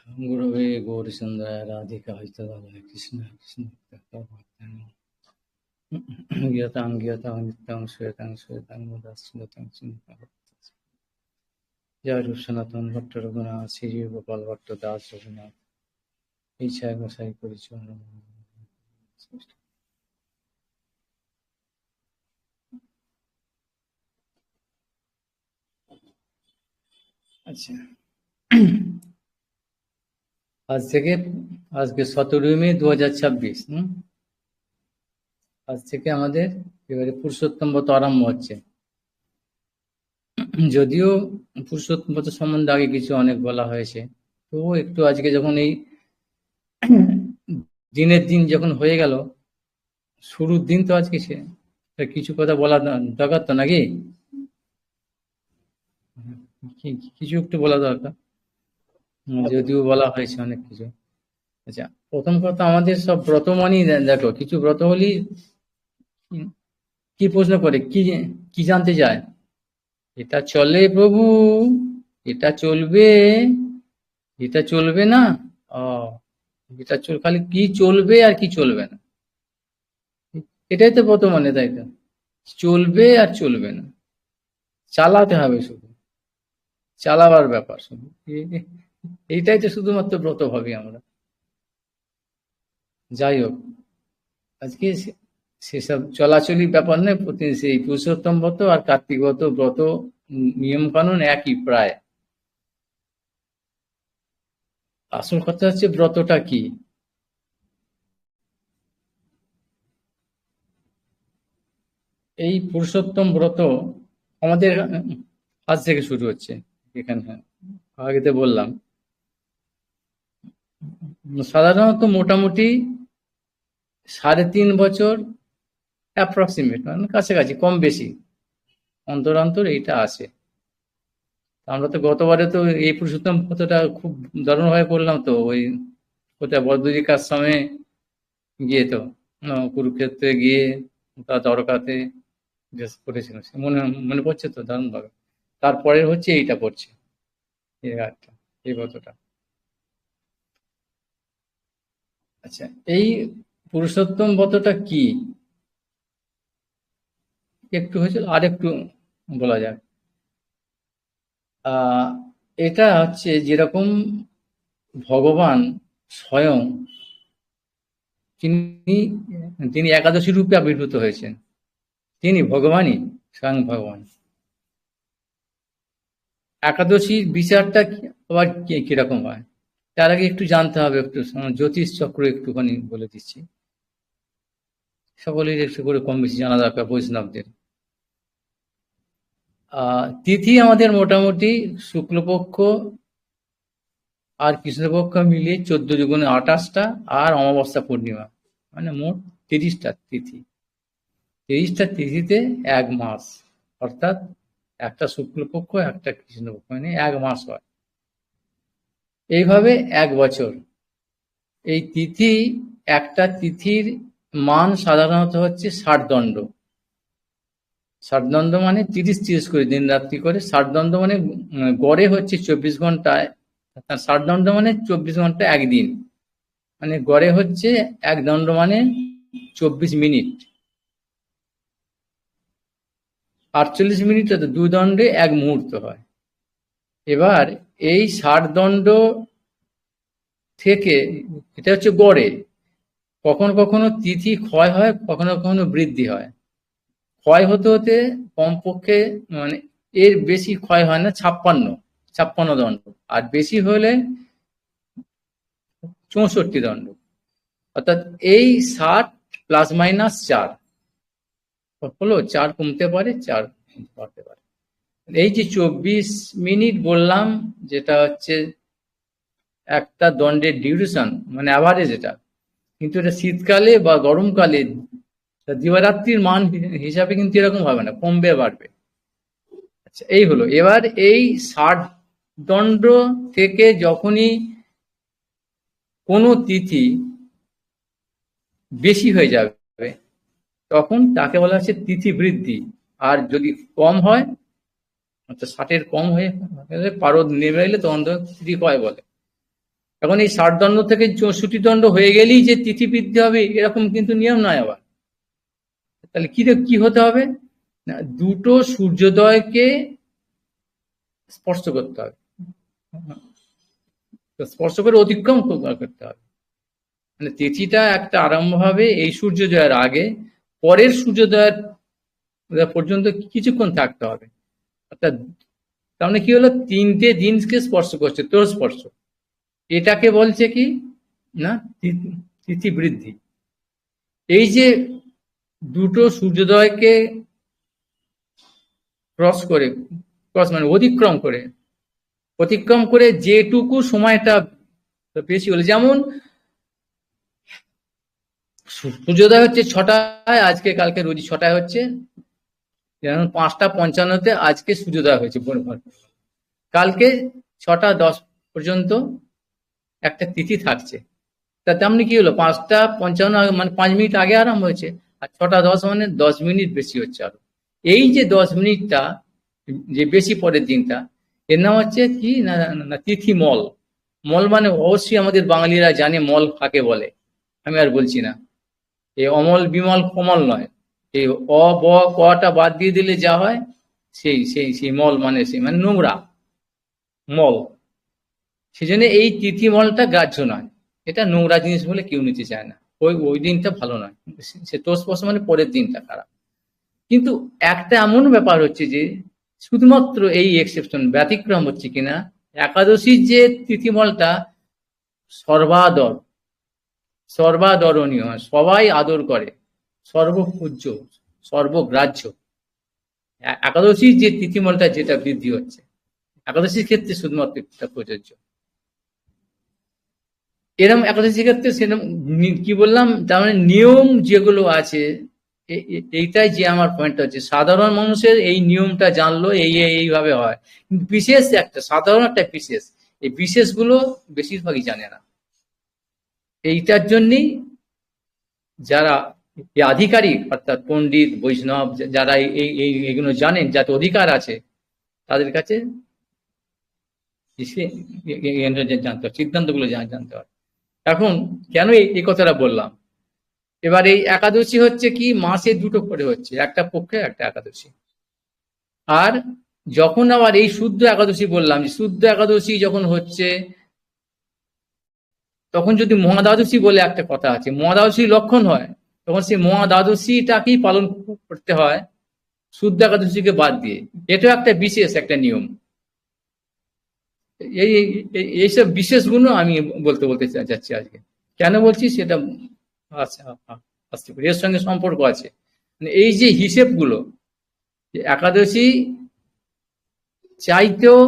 गुरवे गौरचंद्राय राधिकाय तदालय कृष्ण कृष्ण ज्ञातां ज्ञातां नित्यं श्वेतां श्वेतां मुदास्मृतं चिन्तां जय रूप सनातन भट्ट रघुनाथ श्री गोपाल भट्ट दास रघुनाथ इच्छा गोसाई परिचय। আচ্ছা, আজকে 17 মে 2026। আজ থেকে আমাদের এবারে পুরুষোত্তম ব্রত আরম্ভ হচ্ছে। যদিও পুরুষোত্তম ব্রত সম্বন্ধে আগে কিছু অনেক বলা হয়েছে, তো একটু আজকে যখন এই দিনের দিন যখন হয়ে গেল, শুরুর দিন তো আজকে কিছু কথা বলা দরকার তো নাকি, কিছু একটু বলা দরকার, যদিও বলা হয়েছে অনেক কিছু। আচ্ছা, প্রথম কথা, আমাদের সব ব্রত মানেই দেখো, কিছু ব্রত হলেই কি প্রশ্ন করে, কি জানতে চায়, এটা চলে প্রভু, এটা চলবে, এটা চলবে না, এটা খালি কি চলবে আর কি চলবে না, এটাই তো ব্রত মানে, তাই তো? চলবে আর চলবে না, চালাতে হবে, শুধু চালাবার ব্যাপার, শুধু এইটাই তো শুধুমাত্র ব্রত ভাবি আমরা। যাই হোক, আজকে সেসব চলাচলি ব্যাপার নয়, সেই পুরুষোত্তম ব্রত আর কার্তিক ব্রত নিয়ম কানুন একই প্রায়। আসল কথা হচ্ছে ব্রতটা কি। এই পুরুষোত্তম ব্রত আমাদের আজ থেকে শুরু হচ্ছে। এখানে আগেতে বললাম, সাধারণত মোটামুটি 3.5 বছর অ্যাপ্রক্সিমেট, মানে কাছাকাছি, কম বেশি অন্তর অন্তর এইটা আসে। আমরা তো গতবারে তো এই পুরুষোত্তম ব্রতটা খুব দারুণভাবে করলাম, তো ওই কোথায় বদরুজির আশ্রমে গিয়ে, তো কুরুক্ষেত্রে গিয়ে তার দ্বারকাতে করেছিলাম, মনে মনে পড়ছে তো দারুণভাবে। তারপরে হচ্ছে এইটা পড়ছে, এই ব্রতটা। আচ্ছা, এই পুরুষোত্তম ব্রতটা কি একটু হয়েছিল, আর একটু বলা যাক। এটা হচ্ছে যেরকম ভগবান স্বয়ং তিনি একাদশী রূপে আবির্ভূত হয়েছেন, তিনি ভগবানই, স্বয়ং ভগবান। একাদশীর বিচারটা আবার কিরকম হয়, তার আগে একটু জানতে হবে, একটু জ্যোতিষ চক্র একটুখানি বলে দিচ্ছি, সকলের একটু করে কম বেশি জানা দরকার বৈষ্ণবদের। তিথি আমাদের মোটামুটি শুক্লপক্ষ আর কৃষ্ণপক্ষ মিলিয়ে 14×28টা, আর অমাবস্যা পূর্ণিমা, মানে মোট 30টা তিথি। 30টা তিথিতে 1 মাস, অর্থাৎ একটা শুক্লপক্ষ একটা কৃষ্ণপক্ষ, মানে 1 মাস হয়। এইভাবে 1 বছর। এই তিথি, একটা তিথির মান সাধারণত হচ্ছে 60 দণ্ড। 60 দণ্ড মানে 30 করে দিন রাত্রি করে। 60 দণ্ড মানে গড়ে হচ্ছে 24 ঘন্টায়, 60 দণ্ড মানে 24 ঘন্টা একদিন, মানে গড়ে হচ্ছে 1 দণ্ড মানে 24 মিনিট। 48 মিনিট, 2 দণ্ডে 1 মুহূর্ত হয়। এবার এই 60 দণ্ড থেকে, এটা হচ্ছে গড়ে, কখনো কখনো তিথি ক্ষয় হয়, কখনো কখনো বৃদ্ধি হয়। ক্ষয় হতে হতে কমপক্ষে, মানে এর বেশি ক্ষয় হয় না, 56 দণ্ড, আর বেশি হলে 64 দণ্ড। অর্থাৎ এই 60 ± 4 হলো, 4 কমতে পারে, 4 বাড়তে পারে। এই যে 24 মিনিট বললাম, যেটা হচ্ছে একটা দণ্ডের ডিউরেশন, মানে অ্যাভারেজ এটা, কিন্তু এটা শীতকালে বা গরমকালে দিবারাত্রির মান হিসাবে কিন্তু এরকম হবে না, কমবে বাড়বে। আচ্ছা, এই হলো। এবার এই 60 দণ্ড থেকে যখনই কোনো তিথি বেশি হয়ে যাবে, তখন তাকে বলা হচ্ছে তিথি বৃদ্ধি। আর যদি কম হয়, অর্থাৎ 60-এর কম হয়ে পারদ নেমে এলে, তখন তিথি ক্ষয় বলে। এখন এই 60 দণ্ড থেকে 64 দণ্ড হয়ে গেলেই যে তিথি বৃদ্ধি হবে এরকম কিন্তু নিয়ম নয় আবার। তাহলে কি হতে হবে না, দুটো সূর্যোদয়কে স্পর্শ করতে হবে, স্পর্শ করে অতিক্রম করতে হবে। মানে তিথিটা একটা আরম্ভ হবে এই সূর্যোদয়ের আগে, পরের সূর্যোদয়ের পর্যন্ত কিছুক্ষণ থাকতে হবে। অর্থাৎ তার মানে কি হলো, 3টে দিনকে স্পর্শ করছে, তোর স্পর্শ। এটাকে বলছে কি না তিথি বৃদ্ধি। এই যে দুটো সূর্যোদয়কে ক্রস মানে অতিক্রম করে যেটুকু সময়টা বেশি হলো, যেমন সূর্যোদয় হচ্ছে 6টায়, আজকে কালকে রোজ 6টায় হচ্ছে, যেমন 5টা 55-তে আজকে সূর্যোদয় হয়েছে, কালকে 6টা 10 পর্যন্ত একটা তিথি থাকছে। তা তেমনি কি হলো, 5টা 55 মানে 5 মিনিট আগে আরম্ভ হয়েছে, আর 6টা 10 মানে 10 মিনিট বেশি হচ্ছে আরো। এই যে 10 মিনিটটা যে বেশি পরের দিনটা, এর নাম হচ্ছে কি না তিথি মল। মল মানে অবশ্যই আমাদের বাঙালিরা জানে মল কাকে বলে, আমি আর বলছি না। এই অমল বিমল কমল নয়, এই অ ব কটা বাদ দিয়ে দিলে যা হয় সেই সেই সেই মল মানে সেই মানে নোংরা মল। সেই জন্য এই তিথি মলটা গ্রাহ্য নয়, এটা নোংরা জিনিস বলে কেউ নিতে চায় না। ওই দিনটা ভালো নয়, সে তোষপর্শ মানে পরের দিনটা খারাপ। কিন্তু একটা এমন ব্যাপার হচ্ছে যে শুধুমাত্র এই এক্সেপশন ব্যতিক্রম হচ্ছে কিনা, একাদশীর যে তিথিমলটা সর্বাদরণীয়, সবাই আদর করে, সর্বপূজ্য, সর্বগ্রাহ্য। একাদশীর যে তিথিমলটা যেটা বৃদ্ধি হচ্ছে, একাদশীর ক্ষেত্রে শুধুমাত্র এটা প্রযোজ্য। এরকম একাদশীর ক্ষেত্রে সেরকম কি বললাম, তার মানে নিয়ম যেগুলো আছে, এইটাই যে আমার পয়েন্টটা হচ্ছে, সাধারণ মানুষের এই নিয়মটা জানলো এইভাবে হয়, কিন্তু বিশেষ একটা সাধারণ একটা বিশেষ, এই বিশেষগুলো বেশিরভাগই জানে না। এইটার জন্যই যারা আধিকারিক অর্থাৎ পণ্ডিত বৈষ্ণব যারা এইগুলো জানেন, যাতে অধিকার আছে, তাদের কাছে জানতে হয়, সিদ্ধান্তগুলো জানতে হয়। এখন কেন এই কথাটা বললাম, এবার এই একাদশী হচ্ছে কি মাসে দুটো করে হচ্ছে, একটা পক্ষে একটা একাদশী। আর যখন আবার এই শুদ্ধ একাদশী বললাম, শুদ্ধ একাদশী যখন হচ্ছে, তখন যদি মহাদ্বাদশী বলে একটা কথা আছে, মহাদ্বাদশী লক্ষণ হয়, তখন সেই মহাদ্বাদশীটাকেই পালন করতে হয় শুদ্ধ একাদশীকে বাদ দিয়ে। এটাও একটা বিশেষ একটা নিয়ম। এইসব বিশেষ গুণ আমি বলতে চাচ্ছি আজকে। কেন বলছি সেটা আসতে পারি, এর সঙ্গে সম্পর্ক আছে। এই যে হিসেবগুলো, একাদশী চাইতেও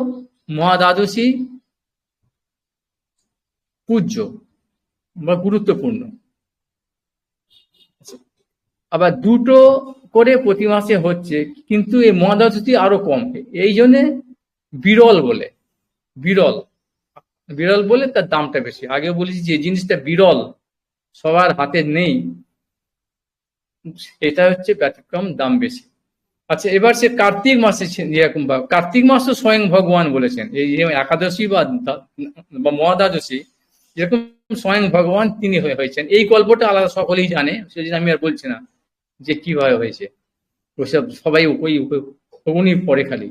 মহাদ্বাদশী পূজ্য বা গুরুত্বপূর্ণ। আবার দুটো করে প্রতি মাসে হচ্ছে, কিন্তু এই মহাদ্বাদশী আরো কম, এই জন্যে বিরল বলে তার দামটা বেশি। আগে বলেছি যে জিনিসটা বিরল, সবার হাতে নেই, এটা হচ্ছে ব্যতিক্রম, দাম বেশি। আচ্ছা, এবার সে কার্তিক মাসে যেরকম, কার্তিক মাসও স্বয়ং ভগবান বলেছেন, এই যে একাদশী বা মহাদ্বাদশী যেরকম স্বয়ং ভগবান তিনি হয়েছেন। এই গল্পটা আলাদা সকলেই জানে, সেজন্য আমি আর বলছি না যে কিভাবে হয়েছে, ওইসব সবাই উনি পড়ে খালি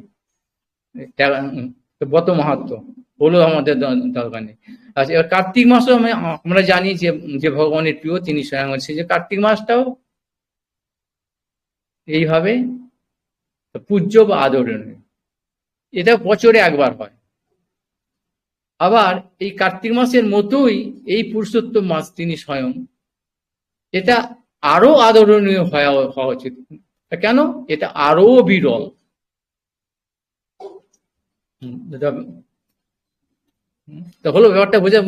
বত মাহাত্ম, হলো আমাদের দরকার নেই। আচ্ছা, এবার কার্তিক মাসও আমরা জানি যে ভগবানের প্রিয়, তিনি স্বয়ং হচ্ছে, যে কার্তিক মাসটাও এইভাবে পূজ্য বা আদরণীয়। এটা বছরে একবার হয়। আবার এই কার্তিক মাসের মতোই এই পুরুষোত্তম মাস তিনি স্বয়ং, এটা আরো আদরণীয় হওয়া উচিত। কেন? এটা আরো বিরল। হলো ব্যাপারটা বোঝা,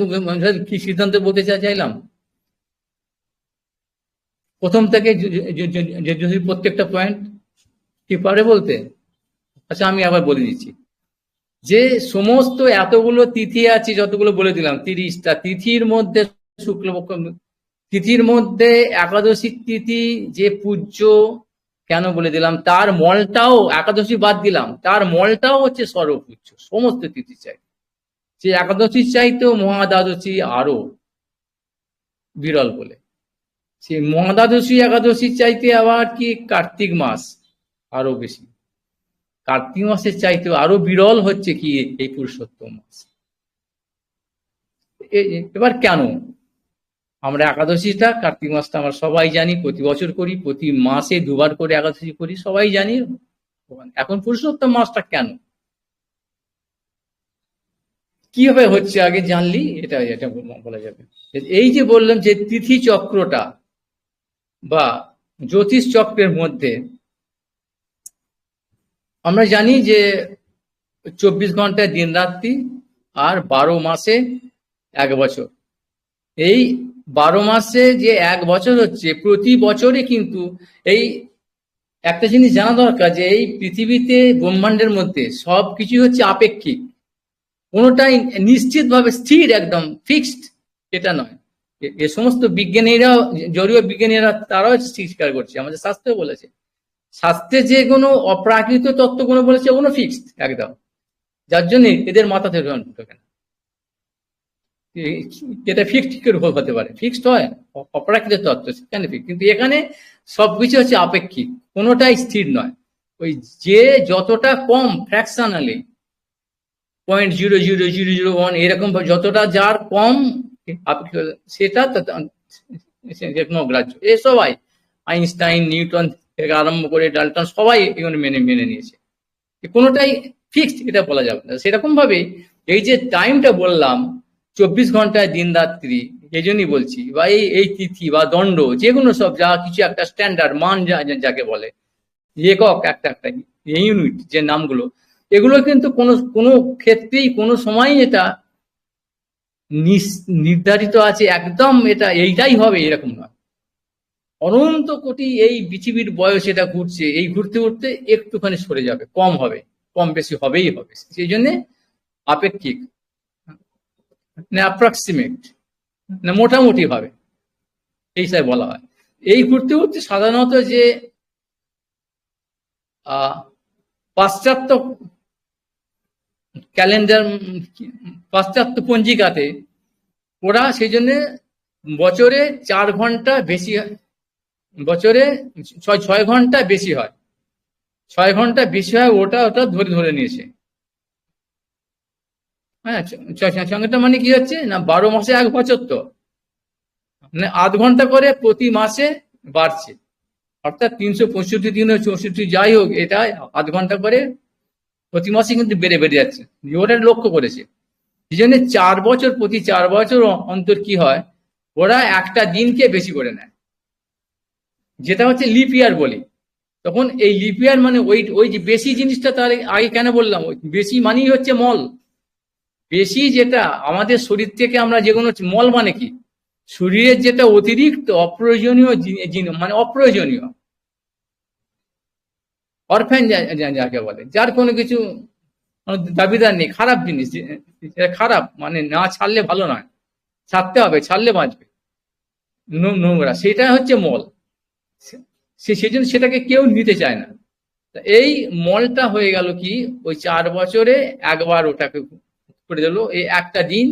কি সিদ্ধান্ত বলতে চাইলাম প্রথম থেকে, যদি প্রত্যেকটা পয়েন্ট কি পারে বলতে। আচ্ছা, আমি আবার বলে দিচ্ছি যে সমস্ত এতগুলো তিথি আছে, যতগুলো বলে দিলাম 30টা তিথির মধ্যে শুক্লপক্ষ তিথির মধ্যে একাদশী তিথি যে পূজ্য, কেন বলে দিলাম, তার মলটাও, একাদশী বাদ দিলাম, তার মলটাও হচ্ছে সর্বপূজ্য সমস্ত তিথি চাই। সে একাদশীর চাইতেও মহাদ্বাদশী আরো বিরল বলে। সে মহাদ্বাদশী একাদশীর চাইতে আবার কি কার্তিক মাস আরো বেশি, কার্তিক মাসের চাইতে আরো বিরল হচ্ছে কি এই পুরুষোত্তম মাস। এবার কেন আমরা একাদশীটা কার্তিক মাসটা আমরা সবাই জানি, প্রতি বছর করি, প্রতি মাসে দুবার করে একাদশী করি, সবাই জানি। এখন পুরুষোত্তম মাসটা কেন কিভাবে হচ্ছে আগে জানলি এটা এটা বলা যাবে। এই যে বললাম যে তিথি চক্রটা বা জ্যোতিষ চক্রের মধ্যে আমরা জানি যে 24 ঘন্টায় দিন রাত্রি আর 12 মাসে 1 বছর। এই 12 মাসে যে 1 বছর হচ্ছে, প্রতি বছরে কিন্তু এই একটা জিনিস জানা দরকার যে এই পৃথিবীতে ব্রহ্মাণ্ডের মধ্যে সব কিছু হচ্ছে আপেক্ষিক, কোনোটাই নিশ্চিতভাবে স্থির একদম ফিক্সড এটা নয়। এ সমস্ত বিজ্ঞানীরা, জড়ীয় বিজ্ঞানীরা তারাও স্বীকার করছে, আমাদের শাস্ত্রে বলেছে, শাস্ত্রে যে কোনো অপ্রাকৃত তত্ত্বগুলো বলেছে ওগুলো ফিক্সড একদম, যার জন্য এদের মাথাতে ঢোকে না। এটা ফিক্সড কি করে হতে পারে? ফিক্সড হয় অপ্রাকৃত তত্ত্ব, কেন ফিক্স? কিন্তু এখানে সবকিছু হচ্ছে আপেক্ষিক, কোনোটাই স্থির নয়। ওই যে যতটা কম ফ্র্যাকশনালি 0.00001 এরকম যতটা যার কম সেটা গ্রাহ্য। এ সবাই আইনস্টাইন, নিউটন থেকে আরম্ভ করে ডাল্টন সবাই এগুলো মেনে নিয়েছে, কোনোটাই ফিক্সড এটা বলা যাবে না। সেরকম ভাবে এই যে টাইমটা বললাম 24 ঘন্টায় দিন রাত্রি, এই জন্যই বলছি, বা এই তিথি বা দণ্ড যে কোনো সব যা কিছু একটা স্ট্যান্ডার্ড মান যাকে বলে, একক একটা একটা ইউনিট যে নামগুলো, এগুলো কিন্তু কোনো ক্ষেত্রেই কোনো সময় এটা নির্ধারিত আছে একদম এটা এইটাই হবে এরকম নয়। অনন্ত কোটি এই পৃথিবীর বয়স এটা ঘুরছে, এই ঘুরতে ঘুরতে একটুখানি সরে যাবে, কম হবে, কম বেশি হবেই হবে। সেই জন্য আপেক্ষিক না অ্যাপ্রক্সিমেট না মোটামুটি ভাবে এই হিসাবে বলা হয়। এই ঘুরতে ঘুরতে সাধারণত যে পাশ্চাত্য ক্যালেন্ডার, পাশ্চাত্য পঞ্জিকাতে ওরা সেই জন্য বছরে 4 ঘন্টা বেশি, বছরে 6 ঘন্টা বেশি হয়, 6 ঘন্টা বেশি হয়, ওটা ধরে নিয়েছে। হ্যাঁ, সঙ্গেটা মানে কি হচ্ছে না 12 মাসে 1 বছর, তো মানে 8 ঘন্টা করে প্রতি মাসে বাড়ছে, অর্থাৎ 365 দিন 64 যাই হোক, এটা 8 ঘন্টা করে প্রতি মাসে কিন্তু বেড়ে যাচ্ছে, ওটা লক্ষ্য করেছে। এই জন্য 4 বছর, প্রতি 4 বছর অন্তর কি হয়, ওরা একটা দিনকে বেশি করে নেয়, যেটা হচ্ছে লিপ ইয়ার বলি। তখন এই লিপ ইয়ার মানে ওই যে বেশি জিনিসটা, তার আগে কেন বললাম, বেশি মানেই হচ্ছে মল। বেশি যেটা আমাদের শরীর থেকে আমরা যে কোনো মল মানে কি, শরীরের যেটা অতিরিক্ত অপ্রয়োজনীয় মানে অপ্রয়োজনীয় অরফ্যান যাকে বলে, যার কোনো কিছু দাবিদার নেই, খারাপ জিনিস, খারাপ মানে না ছাড়লে ভালো নয়, ছাড়তে হবে, ছাড়লে বাঁচবে, নোংরা, সেটা হচ্ছে মল। সেই জন্য সেটাকে কেউ নিতে চায় না। এই মলটা হয়ে গেল কি, ওই 4 বছরে একবার ওটাকে করে দিল, এই একটা দিন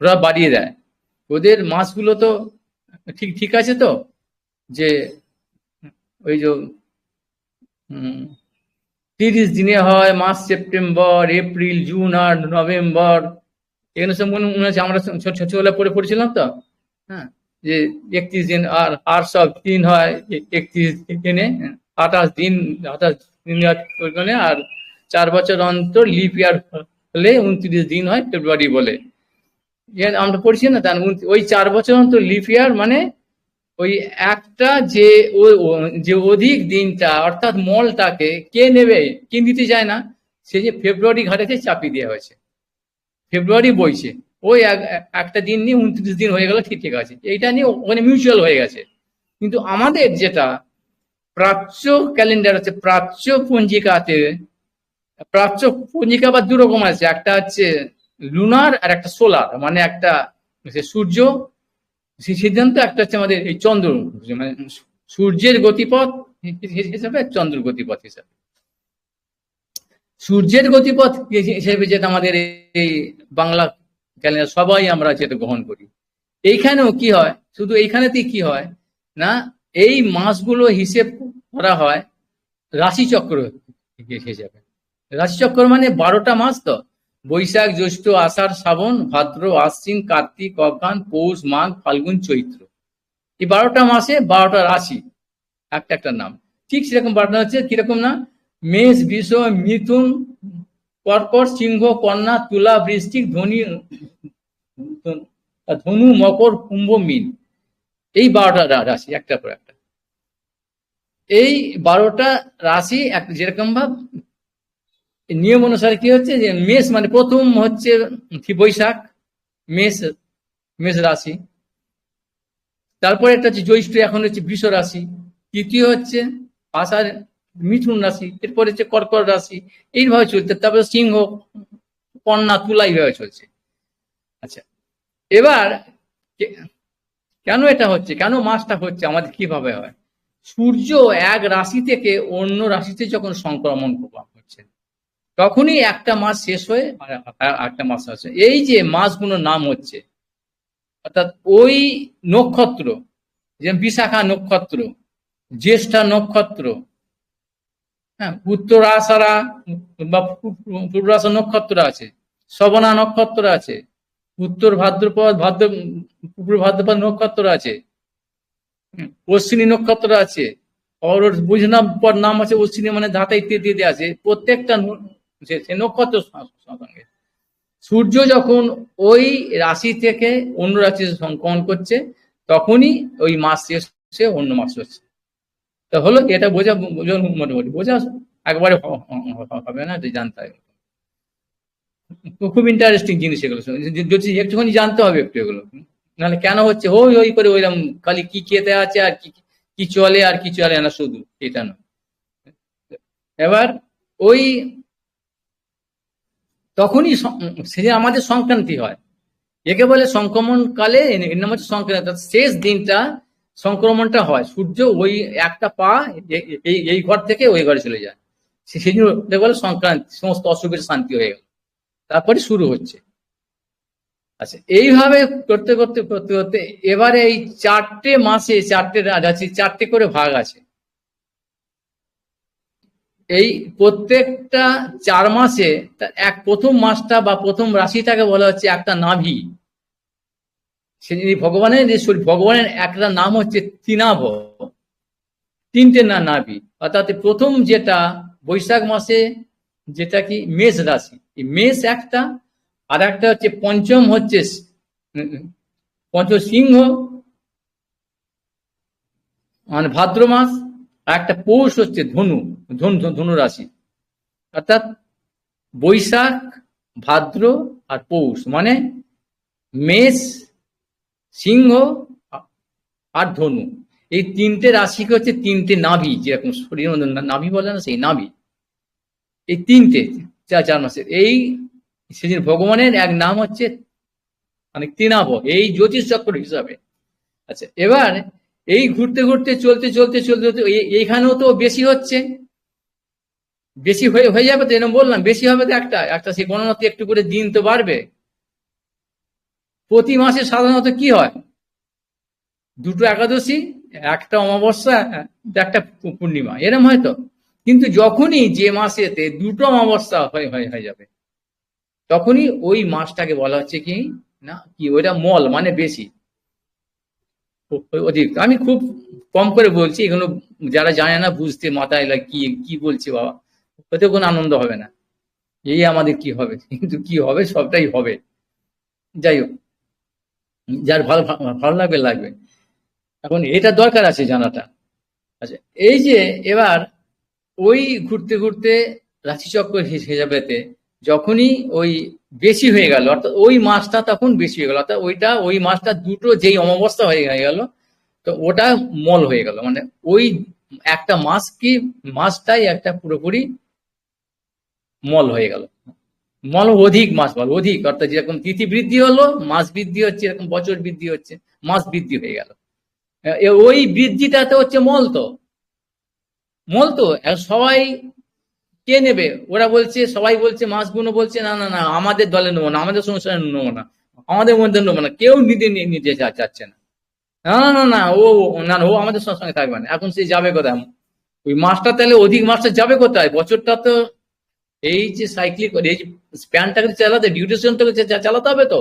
ওরা বাড়িয়ে দেয়। ওদের মাসগুলো তো ঠিক আছে, তো যে ওই যে 30 দিনে হয়, মার্চ, সেপ্টেম্বর, এপ্রিল, জুন আর নভেম্বর, এখানে সব মনে হচ্ছে আমরা ছোটবেলা পড়েছিলাম তো, হ্যাঁ, যে 31 দিন আর সব দিন হয় 31 দিনে, 28 দিন, 28 দিন, আর 4 বছর অন্তর লিপ ইয়ার হলে 29 দিন হয়, ফেব্রুয়ারি বলে আমরা পড়ছি না। তার ওই 4 বছর অন্তর লিপ ইয়ার মানে ওই একটা যে অধিক দিনটা, অর্থাৎ মলটাকে কে নেবে, কে নিতে চায় না, সে যে ফেব্রুয়ারি ঘাটেতে চাপিয়ে দেওয়া হয়েছে, ফেব্রুয়ারি বইছে, ওই একটা দিন নিয়ে 29 দিন হয়ে গেল, ঠিক আছে, এইটা নিয়ে ওখানে মিউচুয়াল হয়ে গেছে। কিন্তু আমাদের যেটা প্রাচ্য ক্যালেন্ডার আছে, প্রাচ্য পঞ্জিকাতে, প্রাচ্য পঞ্জিকা বা 2 রকম আছে, একটা হচ্ছে লুনার আর একটা সোলার, মানে একটা সূর্য সিদ্ধান্ত, একটা হচ্ছে আমাদের এই চন্দ্র, মানে সূর্যের গতিপথ হিসাবে, চন্দ্র গতিপথ হিসাবে। সূর্যের গতিপথ হিসেবে যেটা আমাদের এই বাংলা ক্যালেন্ডার সবাই আমরা যেটা গ্রহণ করি, এইখানেও কি হয়, শুধু এইখানেতেই কি হয় না, এই মাসগুলো হিসেব করা হয় রাশিচক্র হিসেবে। রাশিচক্র মানে 12টা মাস, তো বৈশাখ জ্যৈষ্ঠ আষাঢ় শ্রাবণ ভাদ্র আশ্বিন কার্তিক অঘ্রান পৌষ মাঘ ফাল্গুন চৈত্র, এই 12টা মাসে 12টা রাশি, একটা একটা নাম। ঠিক সেরকম 12টা হচ্ছে কিরকম না, মেষ বৃষ মিথুন কর্কট সিংহ কন্যা তুলা বৃশ্চিক ধনু মকর কুম্ভ মীন, এই 12টা রাশি একটার পর একটা। এই 12টা রাশি যেরকম ভাব নিয়ম অনুসারে কি হচ্ছে যে মেষ মানে প্রথম হচ্ছে বৈশাখ, মেষ মেষ রাশি, তারপরে একটা হচ্ছে জ্যৈষ্ঠ, এখন হচ্ছে বৃষ রাশি, তৃতীয় হচ্ছে আষাঢ় মিথুন রাশি, এরপরে হচ্ছে কর্কট রাশি, এইভাবে চলছে, তারপরে সিংহ কন্যা তুলা এইভাবে চলছে। আচ্ছা, এবার কেন এটা হচ্ছে, কেন মাসটা হচ্ছে আমাদের, কিভাবে হয়? সূর্য এক রাশি থেকে অন্য রাশিতে যখন সংক্রমণ হচ্ছে, তখনই একটা মাস শেষ হয়ে একটা মাস আছে। এই যে মাসগুলোর নাম হচ্ছে, অর্থাৎ ওই নক্ষত্র, যেমন বিশাখা নক্ষত্র, জ্যেষ্ঠা নক্ষত্র, হ্যাঁ, উত্তরাষাঢ়া বা পূর্বাষাঢ়া নক্ষত্র আছে, শ্রবণা নক্ষত্র আছে, উত্তর ভাদ্রপদ পূর্ব ভাদ্রপদ নক্ষত্র আছে, অশ্বিনী নক্ষত্র আছে, ওর বুঝনা পর নাম আছে অশ্বিনী, মানে ধাতা ইত্যাদি আছে, প্রত্যেকটা নক্ষত্র সঙ্গে সূর্য যখন ওই রাশি থেকে অন্য রাশিতে সংক্রমণ করছে, তখনই ওই মাস শেষে অন্য মাস হচ্ছে। তা হলো এটা বোঝা, মোটামুটি বোঝা একবারে হবে না, এটা জানতে হবে। খুব ইন্টারেস্টিং জিনিস এগুলো, যদি একটুখানি জানতে হবে একটু এগুলো, নাহলে কেন হচ্ছে ওই ওই করে ওইরকম খালি কি খেতে আছে আর কি কি চলে আর কি চলে না, শুধু এটা নয়। এবার ওই তখনই সেদিন আমাদের সংক্রান্তি হয়, একে বলে সংক্রমণ কালে, এর নাম হচ্ছে সংক্রান্তি, শেষ দিনটা সংক্রমণটা হয়, সূর্য ওই একটা পা এই ঘর থেকে ওই ঘরে চলে যায়, সেদিন বলে সংক্রান্তি, সমস্ত অসুখের শান্তি হয়ে গেল, তারপরে শুরু হচ্ছে। আচ্ছা, এইভাবে করতে করতে করতে করতে এবারে এই 4টে মাসে 4টে রাশি, 4টে করে ভাগ আছে। এই প্রত্যেকটা 4 মাসে এক প্রথম মাসটা বা প্রথম রাশিটাকে বলা হচ্ছে একটা নাভি। ভগবানের যে ভগবানের একটা নাম হচ্ছে তৃণাভ, 3টে নাভি, অর্থাৎ প্রথম যেটা বৈশাখ মাসে, যেটা কি মেষ রাশি, এই মেষ একটা, আর একটা হচ্ছে পঞ্চম হচ্ছে সিংহ মানে ভাদ্র মাস, আর একটা পৌষ হচ্ছে ধনু রাশি, অর্থাৎ বৈশাখ ভাদ্র আর পৌষ, মানে মেষ সিংহ আর ধনু, এই 3টে রাশিকে হচ্ছে 3টে নাভি, যেরকম শরীর নাভি বলে না, সেই নাভি, এই 3টে 4 মাসের। এই সেদিন ভগবানের এক নাম হচ্ছে মানে তৃণাভ, এই জ্যোতিষ চক্র হিসাবে। আচ্ছা, এবার এই ঘুরতে ঘুরতে চলতে চলতে চলতে চলতে এইখানেও তো বেশি হচ্ছে, বেশি হয়ে যাবে তো, এরকম বললাম বেশি হবে তো, একটা একটা সেই গণনাতে একটু করে দিন তো বাড়বে। প্রতি মাসে সাধারণত কি হয়, 2টো একাদশী, একটা অমাবস্যা, একটা পূর্ণিমা, এরম হয়তো। কিন্তু যখনই যে মাসেতে 2টো অমাবস্যা হয়ে যাবে, তখনই ওই মাসটাকে বলা হচ্ছে কি না, কি ওইটা মল, মানে বেশি অধিক। আমি খুব কম করে বলছি এগুলো, যারা জানে না বুঝতে মাথায় কি কি বলছে বাবা, ওতে কোনো আনন্দ হবে না, এই আমাদের কি হবে, কিন্তু কি হবে সবটাই হবে। যাই হোক, যার ভালো ভালো লাগবে লাগবে, এখন এটা দরকার আছে জানাটা। আচ্ছা, এই যে এবার ওই ঘুরতে ঘুরতে রাশিচক্র হিসাবেতে যখনই ওই বেশি হয়ে গেল, অর্থাৎ ওই মাসটা তখন বেশি হয়ে গেল, অর্থাৎ ওই মাসটা 2টো যেই অমাবস্যা হয়ে গেল, তো ওটা মল হয়ে গেল, মানে ওই একটা মাস কি মাসটাই একটা পুরোপুরি মল হয়ে গেল। মল অধিক মাস বল, অধিক অর্থাৎ যেরকম তিথি বৃদ্ধি হলো, মাস বৃদ্ধি হচ্ছে, এরকম বছর বৃদ্ধি হচ্ছে, মাস বৃদ্ধি হয়ে গেল। ওই বৃদ্ধিটাতে হচ্ছে মল তো, সবাই কে নেবে? ওরা বলছে, সবাই বলছে, মাসগুলো বলছে না না না আমাদের দলে নেবো না, আমাদের সংসারে নেবো না, আমাদের মধ্যে নেবো না, কেউ নিতে চাচ্ছে না। না না না না, না না, ও আমাদের সঙ্গে থাকবে না। এখন সে যাবে কোথায়? ওই মাসটা তাহলে অধিক মাসটা যাবে কোথায়? বছরটা তো এই যে সাইক্লিক, এই যে স্প্যানটাকে চালাতে, ডিউরেশনটাকে চালাতে হবে তো,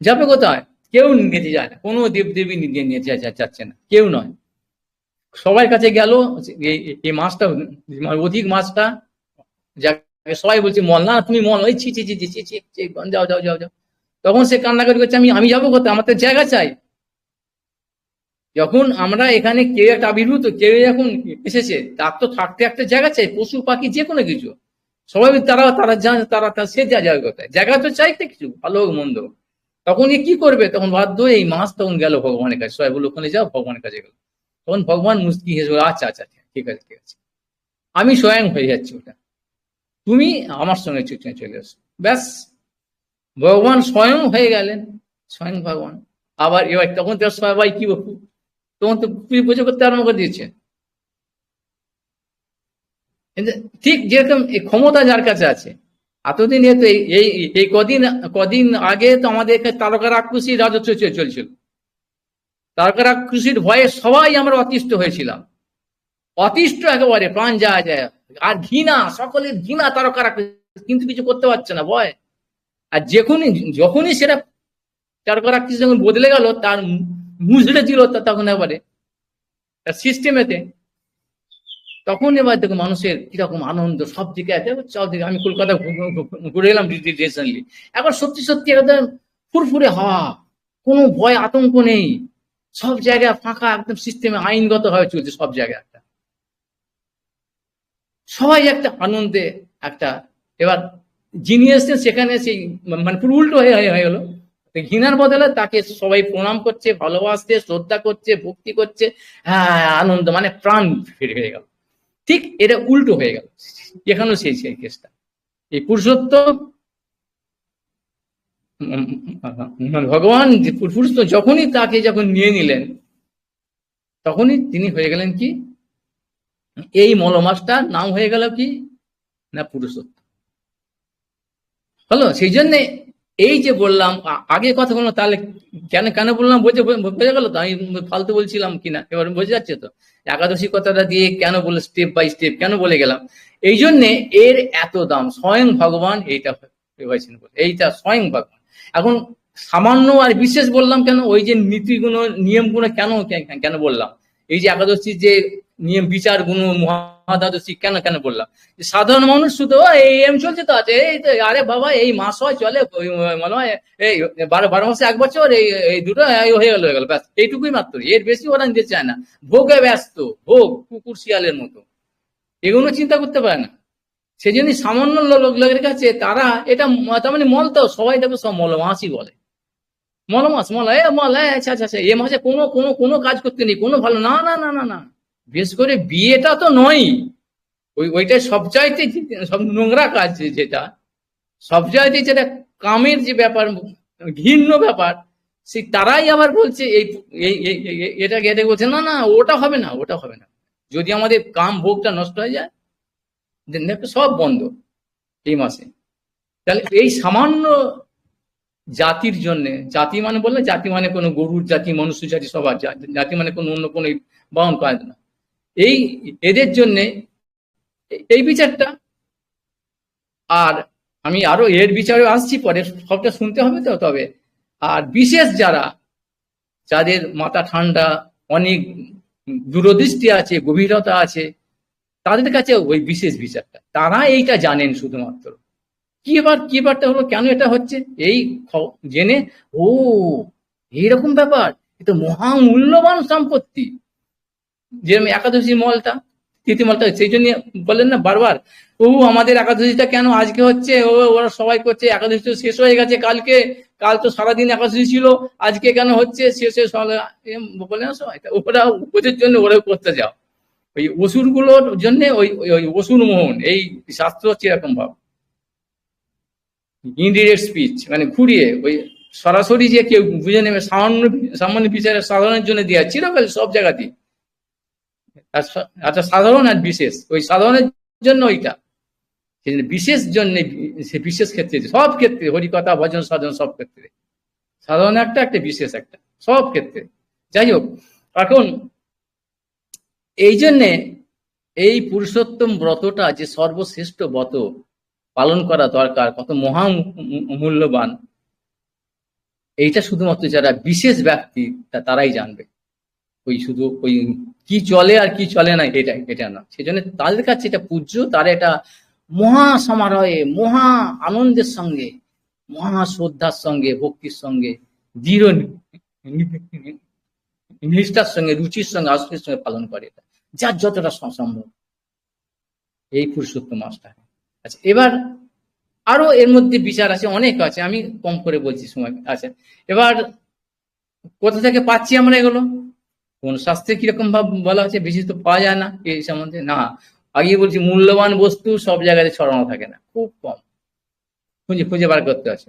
যাবে কোথায়? কেউ নিতে যায় না, কোনো দেবদেবী নিতে চাচ্ছে না, কেউ নয়। সবার কাছে গেল এই মাসটা, অধিক মাসটা, যাকে সবাই বলছে মল, না তুমি মল, ওই ছি ছি ছি ছি ছি ছি, যাও যাও যাও যাও। তখন সে কান্নাকাটি করছে, আমি আমি যাবো কোথায়? আমার তো জায়গা চাই। যখন আমরা এখানে কেউ একটা আবির্ভূত, কেউ যখন এসেছে, তার তো থাকতে একটা জায়গা চাই, পশু পাখি যে কোনো কিছু, সবাই তারা তারা সে যা যাবে কোথায়? জায়গা তো চাইতে কিছু, ভালো হোক মন্দ হোক। তখন এ কি করবে? তখন বাধ্য হয়ে এই মাস তখন গেল ভগবানের কাছে, সবাই বললো ওখানে যাও, ভগবানের কাছে গেল। তখন ভগবান মুস্কি হেসে বলল, আচ্ছা আচ্ছা ঠিক আছে ঠিক আছে, আমি স্বয়ং হয়ে যাচ্ছি ওটা, তুমি আমার সঙ্গে চলে এসো, ব্যাস। ভগবান স্বয়ং হয়ে গেলেন, স্বয়ং ভগবান। আবার এবার তখন তো সবাই কি তখন তো পুজো করতে আরম্ভ করে দিয়েছে। ঠিক যেরকম এই ক্ষমতা যার কাছে আছে, এতদিন তো এই এই কদিন কদিন আগে তো আমাদের এখানে তারকা রাক্ষসীর রাজত্ব চলছিল। তারকা রাক্ষসীর ভয়ে সবাই আমরা অতিষ্ঠ হয়েছিলাম, অতিষ্ঠ একেবারে, প্রাণ যায় যায়। আর ঘৃণা, সকলের ঘৃণা তারকা রাক্ষসী, কিন্তু কিছু করতে পারছে না, ভয়। আর যখনই সেটা তারকা রাক্ষসী যখন বদলে গেল, তার মুজড়ে দিল তখন এবারে তার সিস্টেমেতে, তখন এবার দেখো মানুষের কিরকম আনন্দ, সব দিকে সব দিকে। আমি কলকাতা ঘুরে এলাম রিসেন্টলি, এখন সত্যি সত্যি একদম ফুরফুরে হাওয়া, কোনো ভয় আতঙ্ক নেই, সব জায়গায় ফাঁকা, একদম সিস্টেমে আইনগত ভাবে চলছে সব জায়গায়, একটা সবাই একটা আনন্দে একটা। এবার যিনি এসছেন সেখানে সেই মানে পুরো উল্টো হয়ে গেল, ঘৃণার বদলে তাকে সবাই প্রণাম করছে, ভালোবাসছে, শ্রদ্ধা করছে, ভক্তি করছে, হ্যাঁ আনন্দ, মানে প্রাণ ফিরে গেল। ঠিক এটা উল্টো হয়ে গেল এখানেও সেই সেই কেসটা। এই পুরুষোত্তম ভগবান পুরুষোত্তম যখনই তাকে যখন নিয়ে নিলেন, তখনই তিনি হয়ে গেলেন কি, এই মলমাসটার নাম হয়ে গেল কি না পুরুষোত্তম হলো। সেই জন্যে এই যে বললাম আগে কথা বললাম, তাহলে কেন কেন বললাম বোঝা গেল তো, আমি ফালতু বলছিলাম কিনা এবার বোঝা যাচ্ছে তো? একাদশী কথাটা দিয়ে কেন বলে, স্টেপ বাই স্টেপ কেন বলে গেলাম, এই জন্যে এর এত দাম। স্বয়ং ভগবান এইটা হয়েছেন বলে, এইটা স্বয়ং ভগবান। এখন সামান্য আর বিশেষ বললাম কেন, ওই যে নীতিগুলো নিয়মগুলো কেন কেন বললাম, এই যে একাদশী যে নিয়ম বিচার গুণ মহাদ্বাদশী কেন কেন বললাম, সাধারণ মানুষ শুধু এই এম চলছে তো আছে, এই তো আরে বাবা এই মাস হয় চলে, মনে হয় এই 12 মাসে 1 বছর, এই দুটো হয়ে গেল ব্যাস, এইটুকুই মাত্র, এর বেশি ওরা নিতে চায় না। ভোগে ব্যস্ত, ভোগ কুকুর শিয়ালের মতো, এগুলো চিন্তা করতে পারে না। সেই জন্য সামান্য লোকের কাছে তারা এটা, তার মানে মল তো সবাই দেখো সব মলমাসই বলে, মলমাস মল, মল, আচ্ছা আচ্ছা আচ্ছা, এ মাসে কোনো কোনো কোনো কাজ করতে নেই, কোনো ভালো না না না না না। বিশেষ করে বিয়েটা তো নয়, ওইটাই সবচাইতে সব নোংরা কাজ, যেটা সবচাইতে যেটা কামের যে ব্যাপার, ঘৃণ্য ব্যাপার, সেই তারাই আবার বলছে এই এটা বলছে না না ওটা হবে না, ওটা হবে না। যদি আমাদের কাম ভোগটা নষ্ট হয়ে যায়, সব বন্ধ এই মাসে। তাহলে এই সামান্য জাতির জন্য, জাতি মানে বললে, জাতি মানে কোনো গরুর জাতি, মনুষ্য জাতি, সবার জাতি মানে কোনো অন্য কোনো বাউন পায় না, এই এদের জন্যে এই বিচারটা। আর আমি আরো এর বিচারে আসছি পরে, সবটা শুনতে হবে তো। তবে আর বিশেষ যারা, যাদের মাথা ঠান্ডা, অনেক দূরদৃষ্টি আছে, গভীরতা আছে, তাদের কাছে ওই বিশেষ বিচারটা, তারা এইটা জানেন শুধুমাত্র। কি ব্যাপারটা হলো, কেন এটা হচ্ছে, এই জেনে, ও এইরকম ব্যাপার, এটা মহামূল্যবান সম্পত্তি। যেরকম একাদশী মলটা, তৃতীয় মলটা, সেই জন্য বললেন না বারবার, আমাদের একাদশীটা কেন আজকে হচ্ছে, ওরা সবাই করছে, একাদশী তো শেষ হয়ে গেছে কালকে, কাল তো সারাদিন একাদশী ছিল, আজকে কেন হচ্ছে, শেষে বলে না সবাই, ওরা উপোসের জন্য ওরা করতে যাও, ওই অসুর গুলোর জন্য, ওই অসুর মোহন, এই শাস্ত্র হচ্ছে এরকম ভাব, ইনডিরেক্ট স্পিচ, মানে ঘুরিয়ে, ওই সরাসরি যে কেউ বুঝে নেবে, সামান্য বিচারে সাধারণের জন্য দেওয়া চিরকাল সব জায়গাতেই। আচ্ছা সাধারণ আর বিশেষ, ওই সাধারণের জন্য ওইটা, সেই জন্য বিশেষ জন্য, সে বিশেষ ক্ষেত্রে, সব ক্ষেত্রে হরিকথা ভজন সাধন সব ক্ষেত্রে, সাধারণ একটা, একটা বিশেষ একটা, সব ক্ষেত্রে। যাই হোক, এখন এই জন্যে এই পুরুষোত্তম ব্রতটা যে সর্বশ্রেষ্ঠ ব্রত, পালন করা দরকার, কত মহা মূল্যবান, এইটা শুধুমাত্র যারা বিশেষ ব্যক্তি তারাই জানবে। ওই শুধু ওই কি চলে আর কি চলে না এটা না, সেজন্য তাদের কাছে এটা পূজ্য। তারা এটা মহা সমারোহে, মহা আনন্দের সঙ্গে, মহা শ্রদ্ধার সঙ্গে, ভক্তির সঙ্গে, দৃঢ় নিষ্ঠার সঙ্গে, রুচির সঙ্গে, আসক্তির সঙ্গে পালন করে, এটা যার যতটা সম্ভব এই পুরুষোত্তম মাসটা। আচ্ছা, এবার আরো এর মধ্যে বিচার আছে, অনেক আছে, আমি কম করে বলছি, সময় আছে। এবার কোথা থেকে পাচ্ছি আমরা এগুলো? কোন শাস্ত্রে কিরকম ভাব বলা হচ্ছে? বেশি তো পাওয়া যায় না এই সম্বন্ধে, না। আগে বলছি, মূল্যবান বস্তু সব জায়গায় ছড়ানো থাকে না, খুব কম, খুঁজে খুঁজে বার করতে আছে।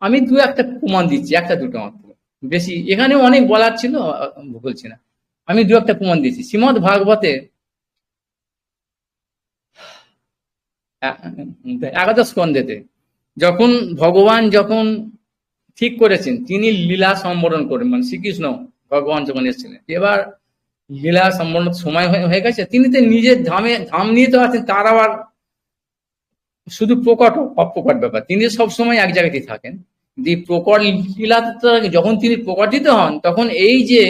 আমি দু একটা প্রমাণ দিচ্ছি, একটা দুটো মাত্র, বেশি এখানে অনেক বলার ছিল, বলছি না। আমি দু একটা প্রমাণ দিচ্ছি। শ্রীমদ্ ভাগবতে 11 স্কন্ধেতে যখন ভগবান যখন ঠিক করেছেন তিনি লীলা সম্বরণ করেন, মানে শ্রীকৃষ্ণ ভগবান যখন এসেছিলেন, এবার লীলা সম্বরণ সময় হয়ে গেছে, তিনি তো নিজের ধাম নিয়ে তো আছেন, তার আবার শুধু প্রকট অপ্রকট ব্যাপার, তিনি সবসময় এক জায়গাতেই থাকেন। প্রকট লীলা যখন তিনি প্রকটিত হন, তখন এই যে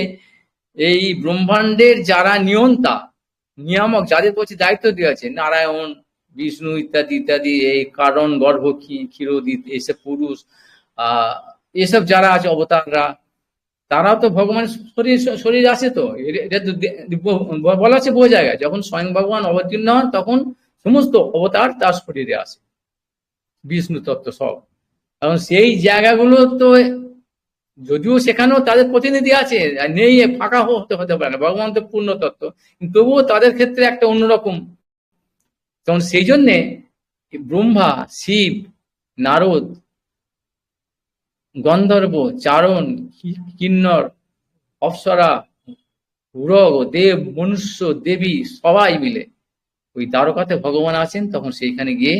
এই ব্রহ্মাণ্ডের যারা নিয়ন্তা, নিয়ামক, যাদের প্রতি দায়িত্ব দিয়েছে, নারায়ণ, বিষ্ণু ইত্যাদি ইত্যাদি, এই কারণ, গর্ভ, ক্ষীরোদিত, এইসব পুরুষ, এসব যারা আছে অবতাররা, তারাও তো ভগবানের শরীর আছে। তো এটা বলা আছে বহু জায়গায়, যখন স্বয়ং ভগবান অবতীর্ণ হন তখন সমস্ত অবতার তার শরীরে আসে, বিষ্ণু তত্ত্ব সব। কারণ সেই জায়গাগুলো তো, যদিও সেখানেও তাদের প্রতিনিধি আছে, নেই, ফাঁকা হতে পারে না, ভগবান তো পূর্ণ তত্ত্ব, কিন্তু তবুও তাদের ক্ষেত্রে একটা অন্যরকম। তখন সেই জন্যে ব্রহ্মা, শিব, নারদ, গন্ধর্ব, চারণ, কিন্নর, অপ্সরা, উরগ, দেব, মনুষ্য, দেবী সবাই মিলে ওই দ্বারকাতে ভগবান আছেন। তখন সেইখানে গিয়ে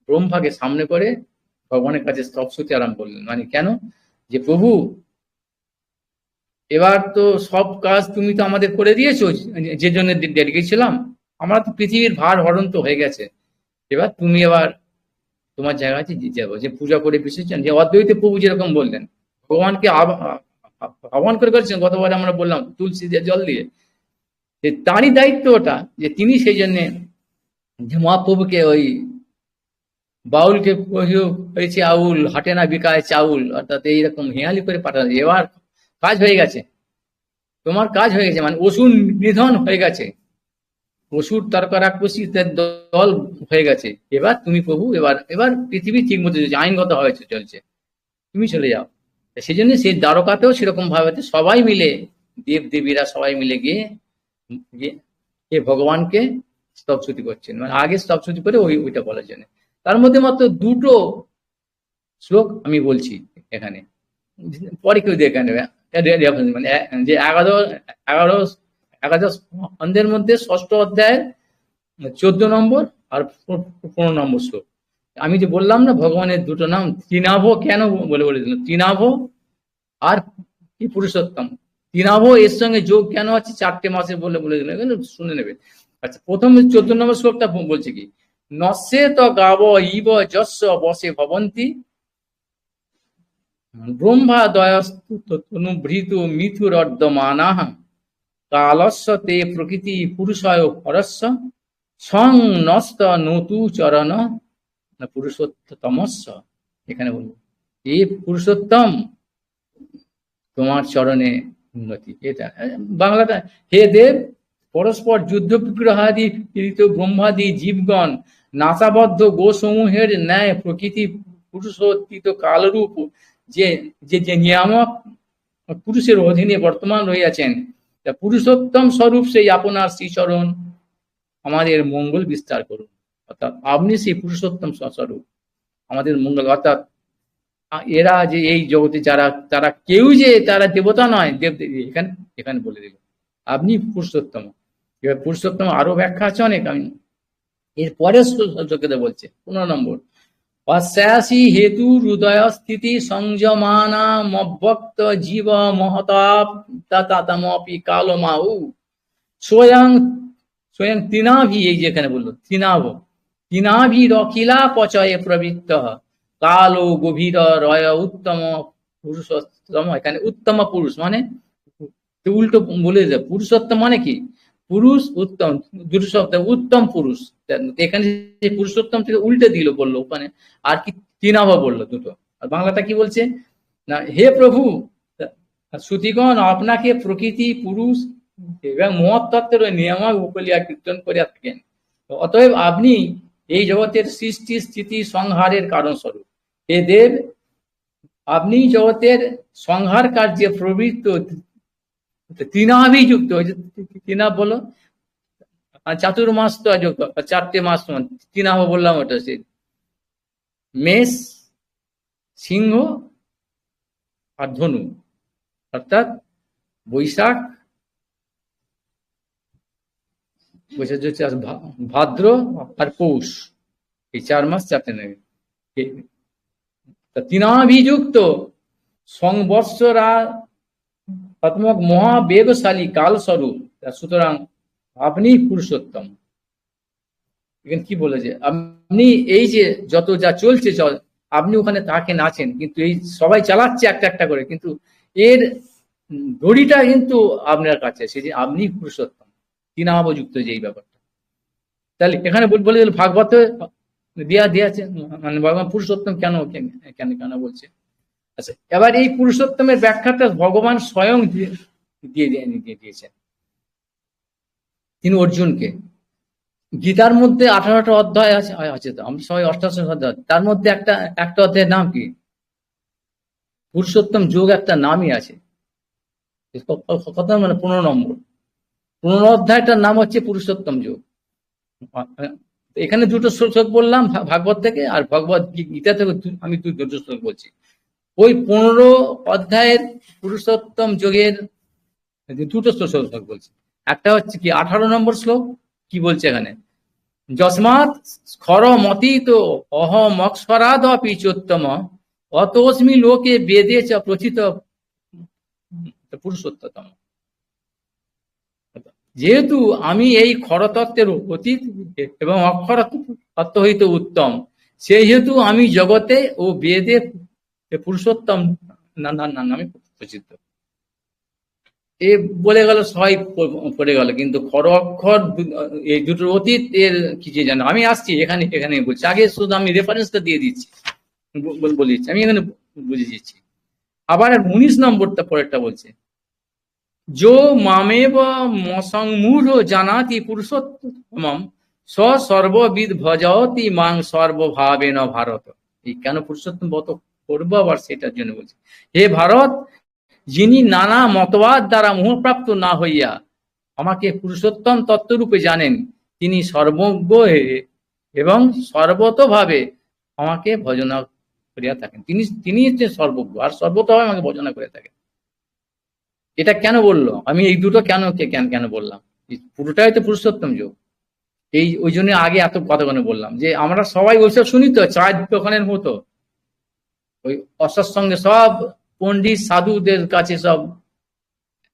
ব্রহ্মাকে সামনে করে ভগবানের কাছে স্তবস্তুতি আরম্ভ করলেন। মানে কেন? যে প্রভু, এবার তো সব কাজ তুমি তো আমাদের করে দিয়েছো, যে জন্য ডেডিকেছিলাম, আমরা তো পৃথিবীর ভার হরণ তো হয়ে গেছে, এবার তুমি এবার তোমার জায়গায় যাবো, যে পূজা করে বিসর্জন, যে অদ্বৈত প্রভু যেরকম বললেন, ভগবানকে আহ্বান করে করেছেন, গতবার আমরা বললাম তুলসী দিয়ে, জল দিয়ে, তারই দায়িত্ব ওটা, যে তিনি সেই জন্য যে মহাপ্রভুকে ওই বাউলকে হয়েছে আউল, হাটে না বিকায় চাউল, অর্থাৎ এইরকম হেয়ালি করে পাঠানো, এবার কাজ হয়ে গেছে, তোমার কাজ হয়ে গেছে, মানে অসুর নিধন হয়ে গেছে, অসুর তারকারাক্ষসীদের দল হয়ে গেছে, এবার তুমি প্রভু, এবার এবার পৃথিবী ঠিক মতো আইনগত হয়েছে, চলছে, তুমি চলে যাও। সেই জন্য সেই দ্বারকাতেও সেরকম ভাবে সবাই মিলে, দেব দেবীরা সবাই মিলে গিয়ে ভগবানকে স্তবস্তুতি করছেন, মানে আগে স্তবস্তুতি করে ওইটা বলার জন্য। তার মধ্যে মাত্র দুটো শ্লোক আমি বলছি এখানে, পরে কেউ দেখে নেবে, মানে যে একাদশ স্কন্ধের মধ্যে 6ষ্ঠ অধ্যায়ের 14 নম্বর আর 15 নম্বর শ্লোক। আমি যে বললাম না ভগবানের দুটো নাম, ত্রিনাভ কেন বলেছিলাম, ত্রিনাভ আর কি পুরুষোত্তম, ত্রিনাভ এর সঙ্গে যোগ কেন আছে 4টে মাসে বলেছিলাম, শুনে নেবে। আচ্ছা, প্রথম 14 নম্বর শ্লোকটা বলছে কি, নস্যে তো গাব ইব যস্য বসে ভবন্তি ব্রহ্মা দয়াস্তনুভৃত মিথুরর্ধমানাঃ কালস্য তে প্রকৃতি পুরুষয় হরস্য সং নস্ত নতু চরণ পুরুষোত্তমস্য। এখানে বলবো, এই পুরুষোত্তম তোমার চরণে উন্নতি। এটা বাংলাটা, হে দেব, পরস্পর যুদ্ধ বিগ্রহাদি পীড়িত ব্রহ্মাদি জীবগণ নাসাবদ্ধ গোসমূহের ন্যায় প্রকৃতি পুরুষোত্থিত কালরূপ যে যে নিয়ামক পুরুষের অধীনে বর্তমান রহিয়াছেন, পুরুষোত্তম স্বরূপ সেই আপনার শ্রীচরণ আমাদের মঙ্গল বিস্তার করুন। অর্থাৎ আপনি সেই পুরুষোত্তম স্বরূপ আমাদের মঙ্গল, অর্থাৎ এরা যে এই জগতে যারা, তারা কেউ যে তারা দেবতা নয়, দেব এখানে এখানে বলে দিল আপনি পুরুষোত্তম। এবার পুরুষোত্তম আরো ব্যাখ্যা আছে অনেক, আমি এর পরের শ্লোকে বলছে 15 নম্বর, অশ্যাসী হেতু হৃদয় স্থিতি সংযমানামব্যক্ত জীব মহতাপ তাতামপি কালমাউ স্বয়ং স্বয়ং তৃণাভি, এই যেখানে বললো তৃণাভ, তৃণাভি রখিলা পচয়ে প্রবৃত্ত কালো গভীর রয় উত্তম পুরুষোত্তম। এখানে উত্তম পুরুষ মানে উল্টো বলে দেয়, পুরুষোত্তম মানে কি পুরুষ উত্তম, দুটো শব্দ উত্তম পুরুষ, এখানে যে পুরুষোত্তম থেকে উল্টে দিল বললো ওখানে, আর কি তৃণাভ বললো দুটো। আর বাংলাটা কি বলছে না, হে প্রভু শ্রুতিগণ আপনাকে প্রকৃতি পুরুষ এবং মহত্তত্ত্বের ওই নিয়ামক উপলিয়া কীর্তন করিয়া থাকেন, অতএব আপনি এই জগতের সৃষ্টি স্থিতি সংহারের কারণ স্বরূপ। হে দেব, আপনি জগতের সংহার কার্যে প্রবৃত্ত তৃণাভিযুক্ত, তৃণা বলো চাতুর্মাস তো যুক্ত, 4টে মাস তৃণাভ বললাম, ওটা সে মেষ সিংহ আর ধনু, অর্থাৎ বৈশাখ ভাদ্র আর পৌষ, এই 4 মাস 4টে নেবে। তৃণাভিযুক্ত সংবৎসরা আত্মক মহাবেগশালী কালস্বরূপ, সুতরাং আপনি পুরুষোত্তম। এখানে কি বলেছে, আপনি এই যে যত যা চলছে আপনি ওখানে তাকে নাচেন, কিন্তু এই সবাই চালাচ্ছে একটা একটা করে, কিন্তু এর দড়িটা কিন্তু আপনার কাছে, সে যে আপনি পুরুষোত্তম, তৃণাবযুক্ত যে এই ব্যাপারটা। তাহলে এখানে বলে দিল ভাগবত দেয়া দিয়েছে, মানে ভগবান পুরুষোত্তম কেন কেন কেন বলছে। আচ্ছা, এবার এই পুরুষোত্তমের ব্যাখ্যাটা ভগবান স্বয়ং দিয়ে দিয়েছেন তিনি অর্জুনকে। গীতার মধ্যে 18টা অধ্যায় আছে তো, আমরা সবাই অষ্টাদশ অধ্যায়, তার মধ্যে একটা অধ্যায়ের নাম কি পুরুষোত্তম যোগ, একটা নামই আছে, কথা মানে 15 নম্বর, 15 অধ্যায়টার নাম হচ্ছে পুরুষোত্তম যোগ। এখানে দুটো শ্লোক বললাম ভাগবত থেকে, আর ভগবত গীতা থেকে আমি দুটো শ্লোক বলছি। ওই 15 অধ্যায়ের পুরুষোত্তম যোগের দুটো শ্লোক বলছি। একটা হচ্ছে কি 18 নম্বর শ্লোক, কি বলছে এখানে, যস্মাৎ স্খর মতীত অহমক্ষরাদপি চোত্তম অতস্মি লোকে বেদে চ প্রথিত পুরুষোত্তম। যেহেতু আমি এই ক্ষরতত্ত্বের অতীত এবং অক্ষর তত্ত্ব হইতে উত্তম, সেই হেতু আমি জগতে ও বেদে পুরুষোত্তম নামে প্রসিদ্ধ। এ বলে গেল, সবাই পড়ে গেল, কিন্তু খর অক্ষর এই দুটোর অতীত এর কি যে জানো, আমি আসছি এখানে বলছি, আগে শুধু আমি রেফারেন্সটা দিয়ে দিচ্ছি, বলে দিচ্ছি, আমি এখানে বুঝে দিচ্ছি। আবার 19 নম্বরটা পরেরটা বলছে, যো মামেব মসংমূঢ় জানাতি পুরুষোত্তমম স সর্ববিদ ভজতি মাং সর্বভাবেন ভারত। এই কেন পুরুষোত্তম বত করবো আবার সেটার জন্য বলছি, হে ভারত, যিনি নানা মতবাদ দ্বারা মোহপ্রাপ্ত না হইয়া আমাকে পুরুষোত্তম তত্ত্বরূপে জানেন, তিনি সর্বজ্ঞ এবং সর্বতভাবে আমাকে ভজনা করিয়া থাকেন। তিনি হচ্ছে সর্বজ্ঞ আর সর্বতভাবে আমাকে ভজনা করে থাকেন। এটা কেন বললো, আমি এই দুটো কেন বললাম, পুরোটাই তো পুরুষোত্তম যোগ। ওই জন্য আগে এত কথা বললাম যে আমরা সবাই ওইসব শুনি তো, চায়ের দোকানের মতো, ওই অসৎসঙ্গে সব পণ্ডিত সাধুদের কাছে সব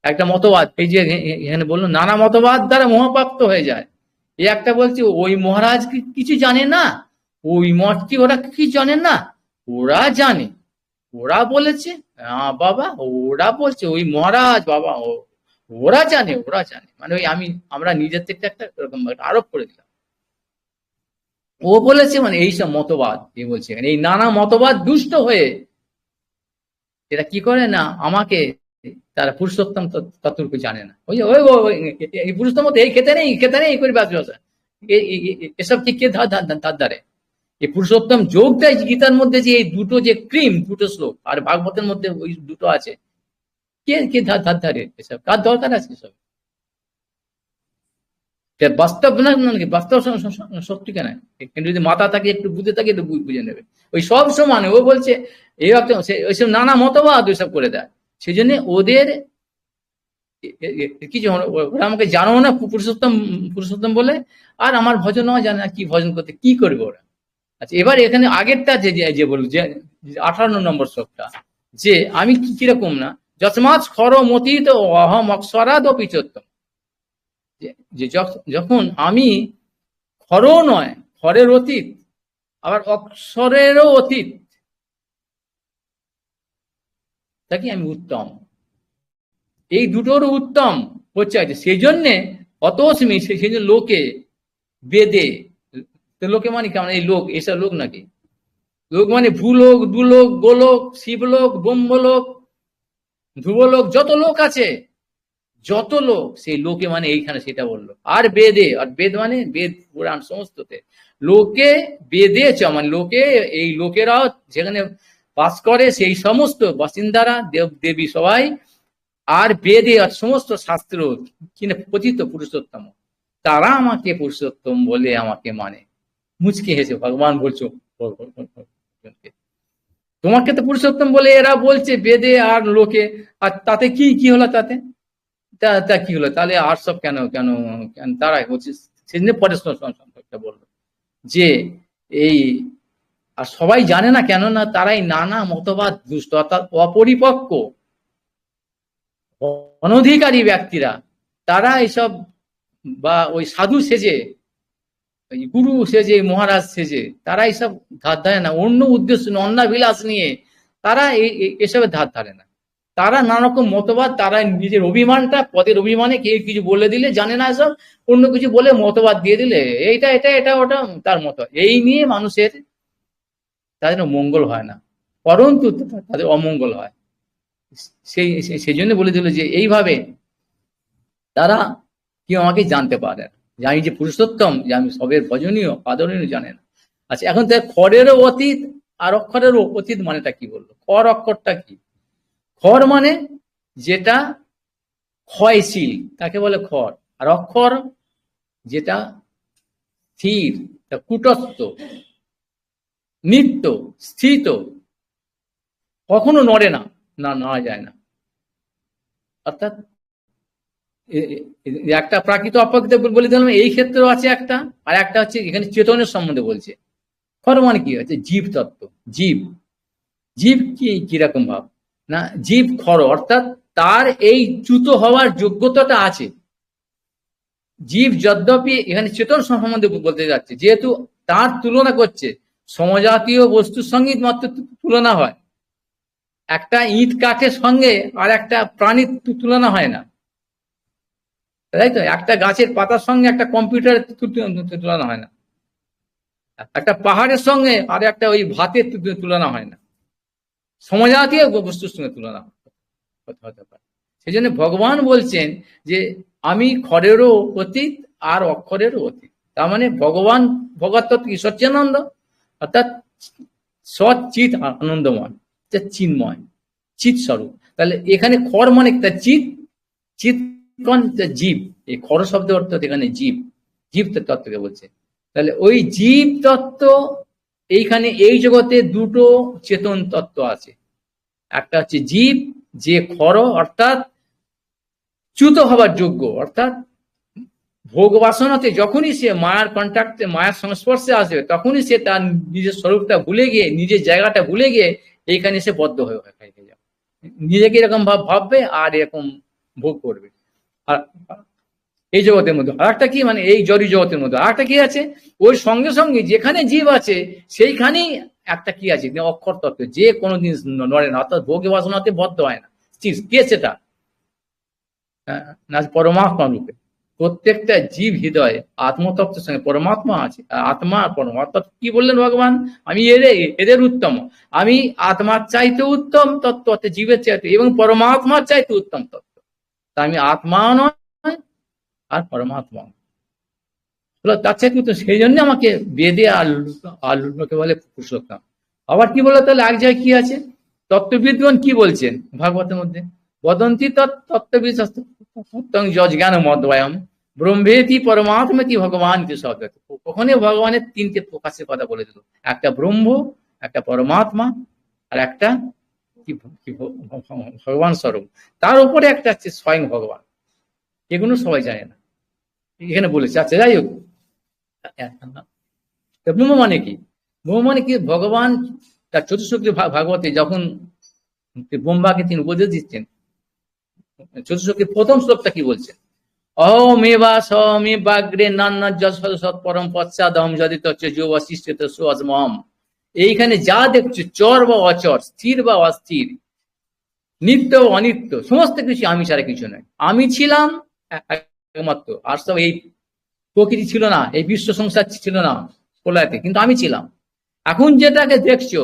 একটা মতবাদ, এই যে এখানে বললো নানা মতবাদ দ্বারা মোহপ্রাপ্ত হয়ে যায়। এই একটা বলছে ওই মহারাজ কিছু জানে না, ওই মঠটি ওরা কি জানে না, ওরা জানে, ওরা বলেছে, বাবা ওরা বলছে, ওই মহারাজ বাবা ওরা জানে, মানে ওই আমরা নিজের থেকে একটা এরকম আরোপ করে দিলাম, ও বলেছে, মানে এইসব মতবাদ এ বলছে। এই নানা মতবাদ দুষ্ট হয়ে এরা কি করে না, আমাকে তারা পুরুষোত্তম তত্ত্বরূপে জানে না। ওই এই পুরুষোত্তম এই খেতে নেই করে বাঁচবে, এসব ঠিক কে ধার ধারে। এই পুরুষোত্তম যোগটাই গীতার মধ্যে যে এই দুটো যে ক্রিম, দুটো শ্লোক, আর ভাগবতের মধ্যে ওই দুটো আছে, কে ধার ধারে এসব, কার দরকার আছে সব, বাস্তব না নাকি, বাস্তব সত্যি কেন, কিন্তু যদি মাথা থাকে একটু বুঝে থাকে একটু বুঝে নেবে। ওই সব সমানে ও বলছে এই ওইসব নানা মতবাদ ওইসব করে দেয়, সেই জন্য ওদের কিছু ওরা আমাকে জানো না পুরুষোত্তম পুরুষোত্তম বলে, আর আমার ভজনও জানে না কি ভজন করতে, কি করবে ওরা। আচ্ছা, এবার এখানে আগেরটা যে যে বলল যে 18 নম্বর শ্লোকটা, যে আমি কিরকম না, যস্মাৎ খর মতীত অহম অক্ষরাদ পিচোত্তম, যে যখন আমি খরও নয়, খরের অতীত, আবার অক্ষরেরও অতীত, তা কি আমি উত্তম, এই দুটোর উত্তম হচ্ছে আছে, সেই জন্যে অতস্মি, সেই জন্য লোকে বেদে, তো লোকে মানে কেমন, এই লোক এসব লোক নাকি, লোক মানে ভূলোক, দুলোক, গোলোক, শিবলোক, ব্রহ্মলোক, ধ্রুবলোক, যত লোক আছে, যত লোক, সেই লোকে মানে এইখানে সেটা বললো। আর বেদে, আর বেদ মানে বেদ পুরাণ সমস্ততে, লোকে বেদে চ মানে লোকে, এই লোকেরাও যেখানে বাস করে সেই সমস্ত বাসিন্দারা, দেব দেবী সবাই, আর বেদে আর সমস্ত শাস্ত্র কিনে পতিত পুরুষোত্তম, তারা আমাকে পুরুষোত্তম বলে আমাকে মানে। মুচকে হেসে ভগবান বলছো, তোমাকে তো পুরুষোত্তম বলে এরা বলছে বেদে আর লোকে, আর তাতে কি কি হলো, তাতে তা কি হলো, তাহলে আর সব কেন কেন কেন তারা হচ্ছে, সেদিনে পরে বললো যে এই, আর সবাই জানে না, কেন না তারাই নানা মতবাদ দুষ্ট, অর্থাৎ অপরিপক্ক অনধিকারী ব্যক্তিরা, তারা এইসব বা ওই সাধু সেজে, ওই গুরু সেজে, মহারাজ সেজে, তারা এইসব ধার ধারে না, অন্য উদ্দেশ্য অন্যাবিলাস নিয়ে তারা এসবের ধার ধারে না। তারা নানা রকম মতবাদ, তারা নিজের অভিমানটা, পদের অভিমানে কেউ কিছু বলে দিলে, জানে না এসব, অন্য কিছু বলে মতবাদ দিয়ে দিলে, এইটা এটা এটা ওটা তার মতো, এই নিয়ে মানুষের, তাদের মঙ্গল হয় না, পরন্তু তাদের অমঙ্গল হয়। সেই জন্য বলে দিল যে এইভাবে তারা কেউ আমাকে জানতে পারে না, যে আমি যে পুরুষোত্তম, যে আমি সবের ভজনীয় আদরণীয়, জানে না। আচ্ছা, এখন তার খরেরও অতীত আর অক্ষরেরও অতীত মানেটা কি বললো, খর অক্ষরটা কি, খর মানে যেটা ক্ষয়শীল, তাকে বলে খর, আর অক্ষর যেটা স্থির, কুটস্থ, নিত্য, স্থিত, কখনো নড়ে না, না নড়া যায় না। অর্থাৎ একটা প্রাকৃত অপ্রাকৃত বলে দিলাম, এই ক্ষেত্রেও আছে একটা, আর একটা হচ্ছে এখানে চেতনের সম্বন্ধে বলছে। খর মানে কি হচ্ছে জীব তত্ত্ব, জীব, জীব কি কিরকম ভাব না, জীব খর, অর্থাৎ তার এই চ্যুত হওয়ার যোগ্যতাটা আছে। জীব যদ্যপি এখানে চেতন সম্বন্ধে বলতে যাচ্ছে, যেহেতু তার তুলনা করছে, সমজাতীয় বস্তুর সঙ্গে মাত্র তুলনা হয়, একটা ইট কাঠের সঙ্গে আর একটা প্রাণীর তুলনা হয় না, তাই তো, একটা গাছের পাতার সঙ্গে একটা কম্পিউটারের তুলনা হয় না, একটা পাহাড়ের সঙ্গে আর একটা ওই ভাতের তুলনা হয় না, সমজাতীয় বস্তুর সঙ্গে তুলনা হতে পারে। সেই জন্য ভগবান বলছেন যে আমি খরেরও অতীত আর অক্ষরেরও অতীত, তার মানে ভগবান ভগবত কি সচ্চিদানন্দ, অর্থাৎ সচিত আনন্দময়, চিন্ময়, চিৎ স্বরূপ। তাহলে এখানে খর মানে চিৎ, চিৎ জীব, এই খর শব্দ অর্থ এখানে জীব, জীব তত্ত্বকে বলছে। তাহলে ওই জীব তত্ত্ব, এইখানে এই জগতে দুটো চেতন তত্ত্ব আছে, একটা হচ্ছে জীব, যে খর অর্থাৎ চ্যুত হবার যোগ্য, অর্থাৎ ভোগ বাসনাতে যখনই সে মায়ার কন্ট্যাক্টে, মায়ার সংস্পর্শে আসবে, তখনই সে তার নিজের স্বরূপটা ভুলে গিয়ে, নিজের জায়গাটা ভুলে গিয়ে এইখানে সে বদ্ধ হয়ে যাবে, নিজেকে এরকম ভাববে আর এরকম ভোগ করবে। আর এই জগতের মধ্যে আর একটা কি, মানে এই জড়ি জগতের মধ্যে আর একটা কি আছে, ওই সঙ্গে সঙ্গে যেখানে জীব আছে সেইখানেই একটা কি আছে, অক্ষর তত্ত্ব, যে কোনো জিনিস নড়ে না, অর্থাৎ ভোগ বাসনাতে বদ্ধ হয় না। কে সেটা না, পরমাত্মা রূপে প্রত্যেকটা জীব হৃদয়ে আত্মতত্ত্বের সঙ্গে পরমাত্মা আছে, আত্মা পরমাত্মা কি বললেন ভগবান, আমি এদের উত্তম, আমি আত্মার চাইতে উত্তম তত্ত্ব, অর্থাৎ জীবের চাইতে, এবং পরমাত্মার চাইতে উত্তম তত্ত্ব, তা আমি আত্মা নয় আর পরমাত্মা, তার চাইতে, সেই জন্য আমাকে বেদে আর লোকে বলে পুরুষোত্তম। আবার কি বলে, তাহলে এক জায়গায় কি আছে, তত্ত্ববিদগণ কি বলছেন ভাগবতের মধ্যে, বদন্তি তত্ত্ববিদ জ্ঞান মদ্বয়ম ব্রহ্মেতি পরমাত্মেতি ভগবান কি শব্দ, ওখানে ভগবানের তিনটে প্রকাশের কথা বলে দিল, একটা ব্রহ্ম, একটা পরমাত্মা, আর একটা কি ভগবান স্বরূপ, তার উপরে একটা হচ্ছে স্বয়ং ভগবান। এগুলো সবাই জানে না, এখানে বলেছে। আচ্ছা যাই হোক, ব্রহ্ম মানে কি? ব্রহ্ম মানে কি? ভগবান তার চতুষ্শক্তি ভাগবতে যখন ব্রহ্মাকে তিনি উপদেশ দিচ্ছেন, চতুষ্শক্তির প্রথম শ্লোকটা কি বলছেন? অহমেবা সমেবাগ্রে নান্না যৎ পরম পশ্চাদহম যদি তচ্চো বশিষ্ঠত সুঅজমহম। এইখানে যা দেখছো, চর বা অচর, স্থির বা অস্থির, নিত্য বা অনিত্য, সমস্ত কিছু আমি ছাড়া কিছু নয়। আমি ছিলাম একমাত্র, আর সব এই প্রকৃতি ছিল না, এই বিশ্ব সংসার ছিল না প্রলয়তে, কিন্তু আমি ছিলাম। এখন যেটাকে দেখছো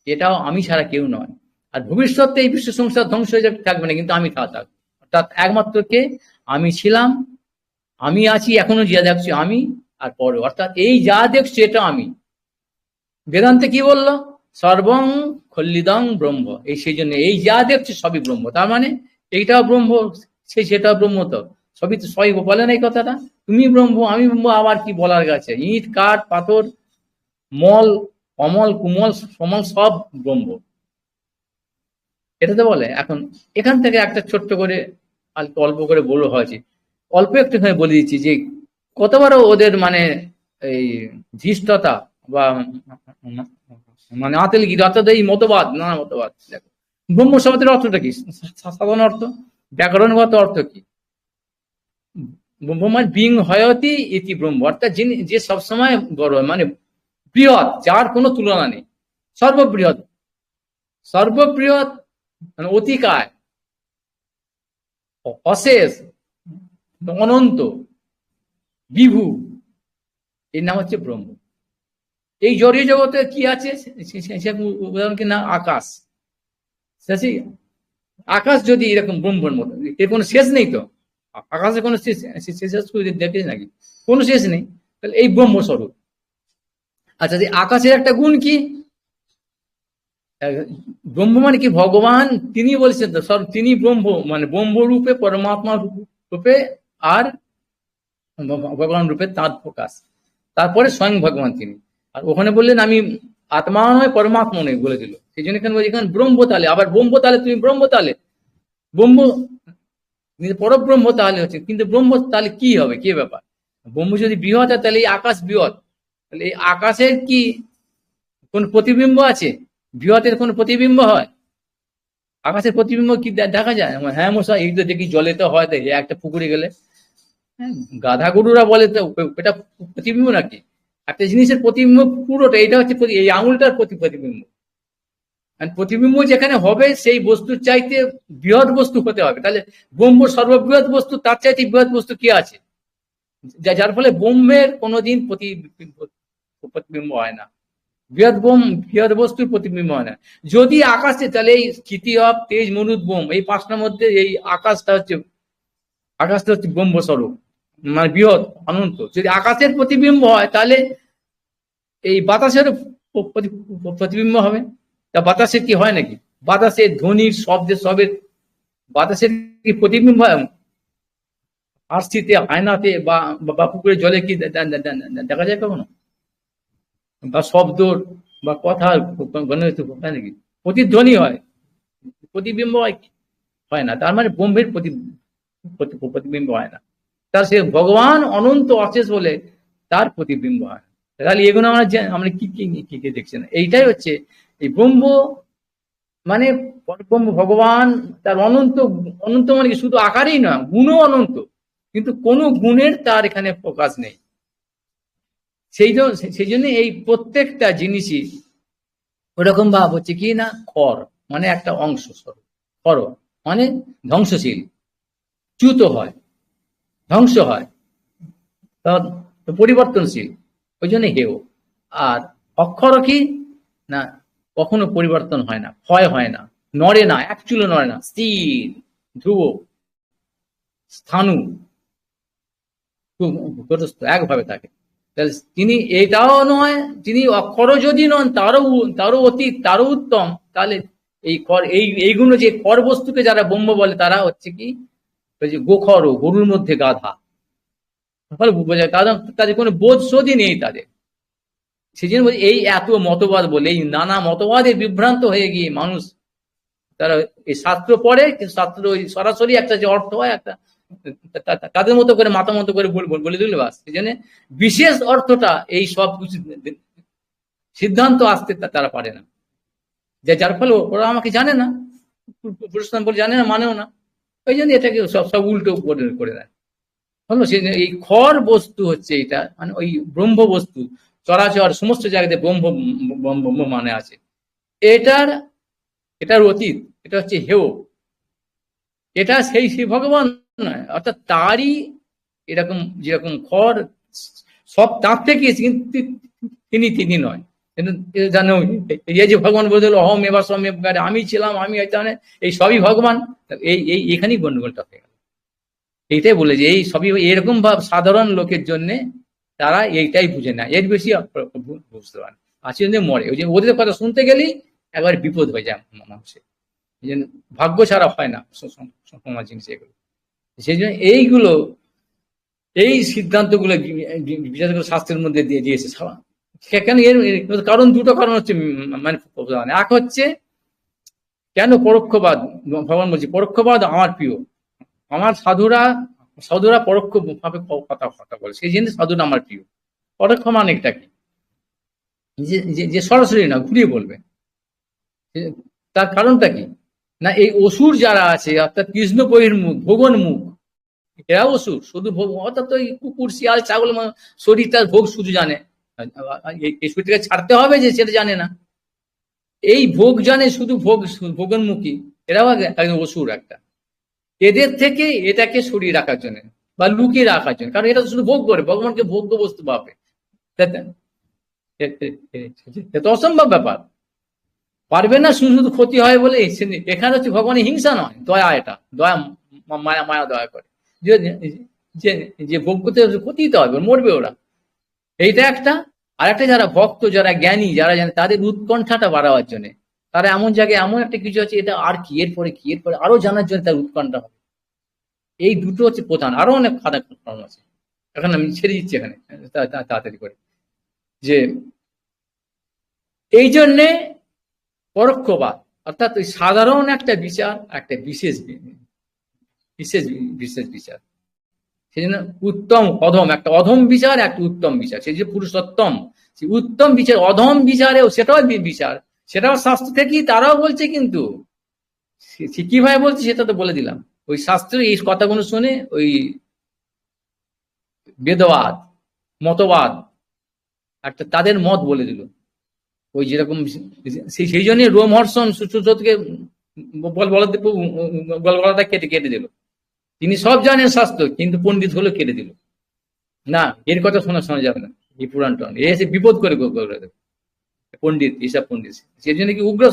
এটাও আমি ছাড়া কেউ নয়। আর ভবিষ্যতে এই বিশ্ব সংসার ধ্বংস হয়ে যাবে, থাকবে না, কিন্তু আমি থাকবো। অর্থাৎ একমাত্র কে? আমি ছিলাম, আমি আছি, এখনো যা দেখছি আমি, আর পরে, অর্থাৎ এই যা দেখছি এটা আমি। বেদান্তে কি বললো? সর্বং খল্লিদং ব্রহ্ম। এই সেই জন্য এই যা দেখছি সবই ব্রহ্ম। তার মানে এইটাও ব্রহ্ম, সেটাও ব্রহ্ম। তো সবই তো সবাই বলেন এই কথাটা, তুমি ব্রহ্ম আমি ব্রহ্ম, আবার কি বলার গেছে? ইট কাঠ পাথর, মল অমল কুমল সমল সব ব্রহ্ম, এটা তো বলে। এখন এখান থেকে একটা ছোট্ট করে অল্প করে বলো হয়েছে, অল্প একটুখানি বলে দিচ্ছি যে কতবারও ওদের মানে এই ধৃষ্টতা বা মানে আতেলগিরি, অর্থাৎ এই মতবাদ, নানা মতবাদ। দেখো, ব্রহ্ম শব্দের অর্থটা কি? সাধারণ অর্থ, ব্যাকরণগত অর্থ কি? ব্রহ্ম মানে বিং হয়তি ইতি ব্রহ্ম, অর্থাৎ যিনি, যে সবসময় বড়, মানে বৃহৎ, যার কোনো তুলনা নেই, সর্ববৃহৎ, সর্ববৃহৎ, মানে অতিকায়, অশেষ, অনন্ত, বিভু, এর নাম হচ্ছে ব্রহ্ম। এই জড়ীয় জগতে কি আছে? উদাহরণ কি না? আকাশ। আকাশ যদি এরকম ব্রহ্মের মতো, এর কোনো শেষ নেই তো, আকাশে কোনো শেষ দেখে নাকি? কোনো শেষ নেই। তাহলে এই ব্রহ্মস্বরূপ। আচ্ছা, আকাশের একটা গুণ কি? ব্রহ্ম মানে কি? ভগবান তিনি বলছেন তো, সব তিনি ব্রহ্ম, মানে ব্রহ্ম রূপে, পরমাত্মা রূপে, আর ভগবান রূপে তাঁর প্রকাশ। তারপরে স্বয়ং ভগবান তিনি। আর ওখানে বললেন আমি আত্মা নয়, পরমাত্মা নয়, বলে দিল। সেই জন্য এখানে বলছি, এখানে ব্রহ্ম তালে, আবার ব্রহ্ম তালে, তুমি ব্রহ্ম তালে, ব্রহ্ম পরব্রহ্ম তাহলে হচ্ছে, কিন্তু ব্রহ্ম তাহলে কি হবে? কি ব্যাপার? ব্রহ্ম যদি বৃহৎ হয়, তাহলে এই আকাশ বৃহৎ, তাহলে এই আকাশের কি কোন প্রতিবিম্ব আছে? বৃহতের কোন প্রতিবিম্ব হয়? আকাশের প্রতিবিম্ব কি দেখা যায়? হ্যাঁ মশাই, এই তো দেখি জলে তো হয়, দেখি একটা পুকুরে গেলে। হ্যাঁ, গাধা গরুরা বলে তো এটা প্রতিবিম্ব নাকি? একটা জিনিসের প্রতিবিম্ব পুরোটা, এটা হচ্ছে এই আঙুলটার প্রতিবিম্ব। প্রতিবিম্ব যেখানে হবে, সেই বস্তুর চাইতে বৃহৎ বস্তু হতে হবে। তাহলে ব্রহ্ম সর্ববৃহৎ বস্তু, তার চাইতে বৃহৎ বস্তু কি আছে? যার ফলে ব্রহ্মের কোনোদিন প্রতিবিম্ব হয় না, বৃহৎ বস্তুর প্রতিবিম্ব হয় না। যদি আকাশে, তাহলে এই স্থিতি অব তেজ মরুদ বোম, এই পাঁচটার মধ্যে এই আকাশটা হচ্ছে ব্রহ্মস্বরূপ, মানে বৃহৎ অনন্ত। যদি আকাশের প্রতিবিম্ব হয়, তাহলে এই বাতাসের প্রতিবিম্ব হবে। তা বাতাসের কি হয় নাকি? বাতাসের ধ্বনির শব্দের সবের বাতাসের কি প্রতিবিম্ব হয়? আরসিতে, আয়নাতে বা পুকুরের জলে কি দেখা যায় কখনো? বা শব্দ বা কথা হয় নাকি? প্রতিধ্বনি হয়, প্রতিবিম্ব হয় না। তার মানে ব্রহ্মের প্রতিবিম্ব হয় না। তার সে ভগবান অনন্ত অশেষ বলে তার প্রতিবিম্ব হয় না। তাহলে এগুলো আমরা কি কি দেখছি না? এইটাই হচ্ছে এই ব্রহ্ম, মানে পরব্রহ্ম ভগবান, তার অনন্ত। অনন্ত মানে কি? শুধু আকারেই না, গুণও অনন্ত, কিন্তু কোনো গুণের তার এখানে প্রকাশ নেই। সেই জন্য এই প্রত্যেকটা জিনিসই ওরকম ভাব হচ্ছে কি না, খর মানে একটা অংশ স্বরূপ, খর মানে ধ্বংসশীল, চ্যুত হয়, ধ্বংস হয়, পরিবর্তনশীল, ওই জন্য হেয়। আর অক্ষর কি না, কখনো পরিবর্তন হয় না, ক্ষয় হয় না, নড়ে না, এক চুলো নড়ে না, স্থির, ধ্রুব, স্থাণু, একভাবে থাকে। তিনি এটাও নয়, তিনি অক্ষরও যদি নন, তারও অতীত, তারও উত্তম। তাহলে এইগুলো যে কর বস্তুকে যারা ব্রহ্ম বলে, তারা হচ্ছে কি গোখর, গরুর মধ্যে গাধা, বোঝায় তাদের কোনো বোধ শোধই নেই তাদের। সেই জন্য এই এত মতবাদ বলে, এই নানা মতবাদে বিভ্রান্ত হয়ে গিয়ে মানুষ তারা এই শাস্ত্র পড়ে, কিন্তু শাস্ত্র ওই সরাসরি একটা যে অর্থ হয় একটা তাদের মতো করে মাথা মতো করে বলে দিলে বাস। সেই জন্য বিশেষ অর্থটা এই সব কিছু সিদ্ধান্ত আসতে তারা পারে না, যার ফলে ওরা আমাকে জানে না, পুরুষোত্তম বলে জানে না, মানেও না। ওই জন্য এটাকে সব সব উল্টো করে দেয়। হলো সে এই খর বস্তু হচ্ছে এটা, মানে ওই ব্রহ্ম বস্তু, চরাচর সমস্ত জায়গাতে ব্রহ্ম ব্রহ্ম মানে আছে। এটার অতীত, এটা হচ্ছে হেয়, এটা সেই ভগবান নয়, অর্থাৎ তারই এরকম যেরকম খর সব তার থেকে, কিন্তু তিনি নয়। কিন্তু জানো এই যে ভগবান বলে দিল অহম এবার সমেব, আমি ছিলাম, আমি এই সবই ভগবান, এখানেই গন্ডগোলটা হয়ে গেল। এইটাই বলে যে এই সবই এরকম ভাব সাধারণ লোকের জন্য তারা এইটাই বুঝে না, এর বেশি বুঝতে পারে, আছে মরে। ওই যে ওদের কথা শুনতে গেলেই একবার বিপদ হয়ে যায় মানুষের, ভাগ্য ছাড়া হয় না সমাজ জিনিস এগুলো। সেই জন্য এইগুলো, এই সিদ্ধান্তগুলো বিশেষ করে শাস্ত্রের মধ্যে দিয়ে দিয়েছে। কেন? এর কারণ দুটো কারণ হচ্ছে, মানে এক হচ্ছে কেন পরোক্ষবাদ, ভগবান বলছে পরোক্ষবাদ আমার প্রিয়, আমার সাধুরা পরোক্ষ ভাবে কথা বলে, সেই জন্য সাধুরা আমার প্রিয়। পরোক্ষ মানে এটা কি, যে সরাসরি না, ঘুরিয়ে বলবে। তার কারণটা কি না, এই অসুর যারা আছে অর্থাৎ কৃষ্ণ বহির্মুখ, ভোগন্মুখ, এরা অসুর, শুধু ভোগ, অর্থাৎ ওই কুকুর শিয়াল ছাগল শরীর তার ভোগ শুধু জানে, এই শরীরটাকে ছাড়তে হবে যে সেটা জানে না। এই ভোগ জানে শুধু ভোগন্মুখী, এরাও একদম অসুর একটা। এদের থেকে এটাকে সরিয়ে রাখার জন্য বা লুকিয়ে রাখার জন্য, কারণ এটা শুধু ভোগ করে, ভগবানকে ভোগ্য বস্তু ভাবে, এটা অসম্ভব ব্যাপার, পারবে না, শুধু ক্ষতি হয় বলে। এখানে হচ্ছে ভগবানের হিংসা নয়, দয়া, এটা দয়া, মায়া দয়া করে, যে ভোগ করতে ক্ষতি দিতে হবে, মরবে ওরা, এইটা একটা। আর একটা যারা ভক্ত, যারা জ্ঞানী, যারা জানে, তাদের উৎকণ্ঠাটা বাড়াবার জন্য, তারা এমন জায়গায় এমন একটা কিছু আছে, এটা আর কি, এরপরে কি, এরপরে আরো জানার জন্য তার উৎকণ্ঠা হবে। এই দুটো হচ্ছে প্রধান, আরো অনেক খাতা কারণ আছে, এখন আমি ছেড়ে দিচ্ছি এখানে তাড়াতাড়ি করে। যে এই জন্যে পরোক্ষবাদ অর্থাৎ ওই সাধারণ একটা বিচার, একটা বিশেষ বিচার, সেই জন্য উত্তম অধম, একটা অধম বিচার, একটা উত্তম বিচার, সেই যে পুরুষোত্তম, সেই উত্তম বিচার অধম বিচারেও সেটাও বিচার, সেটাও শাস্ত্র থেকেই তারাও বলছে, কিন্তু কিভাবে বলছে সেটা তো বলে দিলাম। ওই শাস্ত্রের এই কথাগুলো শুনে ওই বেদবাদ, মতবাদ একটা তাদের মত বলে দিল, ওই যেরকম সেই জন্য রোমহর্ষণ সুশ্রুতকে গলাটা কেটে দিল। তিনি সব জানেন শাস্ত্র, কিন্তু পণ্ডিত হলো কেটে দিল, না এর কথা শোনা যাবে না, এই পুরাণটা এসে বিপদ করে পণ্ডিত, এইসব পণ্ডিত। সেই জন্য কি উগ্র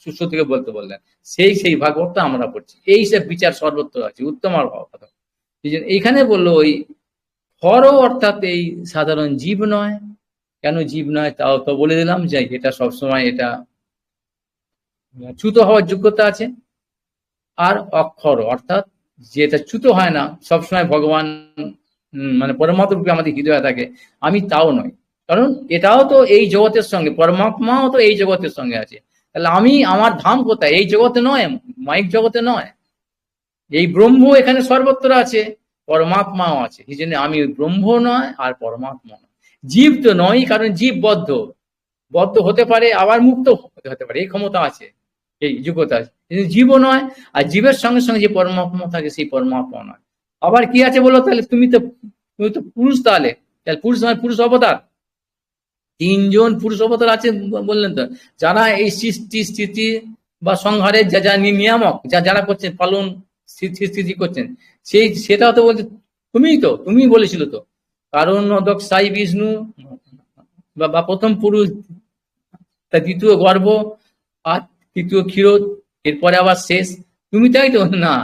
সুশ্রুতকে বলতে বললেন, সেই ভাগবতটা আমরা পড়ছি, এইসব বিচার সর্বত্র আছে, উত্তম আর কথা। সেই জন্য এইখানে বললো ওই হর অর্থাৎ এই সাধারণ জীব নয়। কেন জীব নয় তাও তো বলে দিলাম, যে এটা সবসময় এটা চ্যুত হওয়ার যোগ্যতা আছে। আর অক্ষর অর্থাৎ যেটা চ্যুত হয় না, সবসময় ভগবান মানে পরমাত্মা রূপে আমাদের হৃদয়ে থাকে, আমি তাও নয়, কারণ এটাও তো এই জগতের সঙ্গে, পরমাত্মাও তো এই জগতের সঙ্গে আছে। তাহলে আমি, আমার ধাম কোথায়? এই জগতে নয়, মাইক জগতে নয়, এই ব্রহ্ম এখানে সর্বত্র আছে, পরমাত্মাও আছে। এই জন্য আমি ব্রহ্ম নয় আর পরমাত্মা নয়, জীব তো নয়, কারণ জীব বদ্ধ হতে পারে, আবার মুক্ত হতে পারে, এই ক্ষমতা আছে, এই যোগ্যতা আছে, জীবও নয়। আর জীবের সঙ্গে সঙ্গে যে পরমাত্মা থাকে, সেই পরমাত্মা নয়। আবার কি আছে বলো, তাহলে তুমি তো পুরুষ, তাহলে পুরুষ নয়, পুরুষ অবতার, তিনজন পুরুষ অবতার আছে বললেন তো, যারা এই সৃষ্টি স্থিতি বা সংহারের যা নিয়ামক, যারা করছেন, পালন স্থিতি করছেন, সেটাও তো বলছে তুমি বলেছিল তো, কারণ সাই বিষ্ণু বা প্রথম পুরুষ, তা দ্বিতীয় গর্ভ, আর তৃতীয় ক্ষীরোদ, এরপরে আবার শেষ তুমি, তাই তো? না,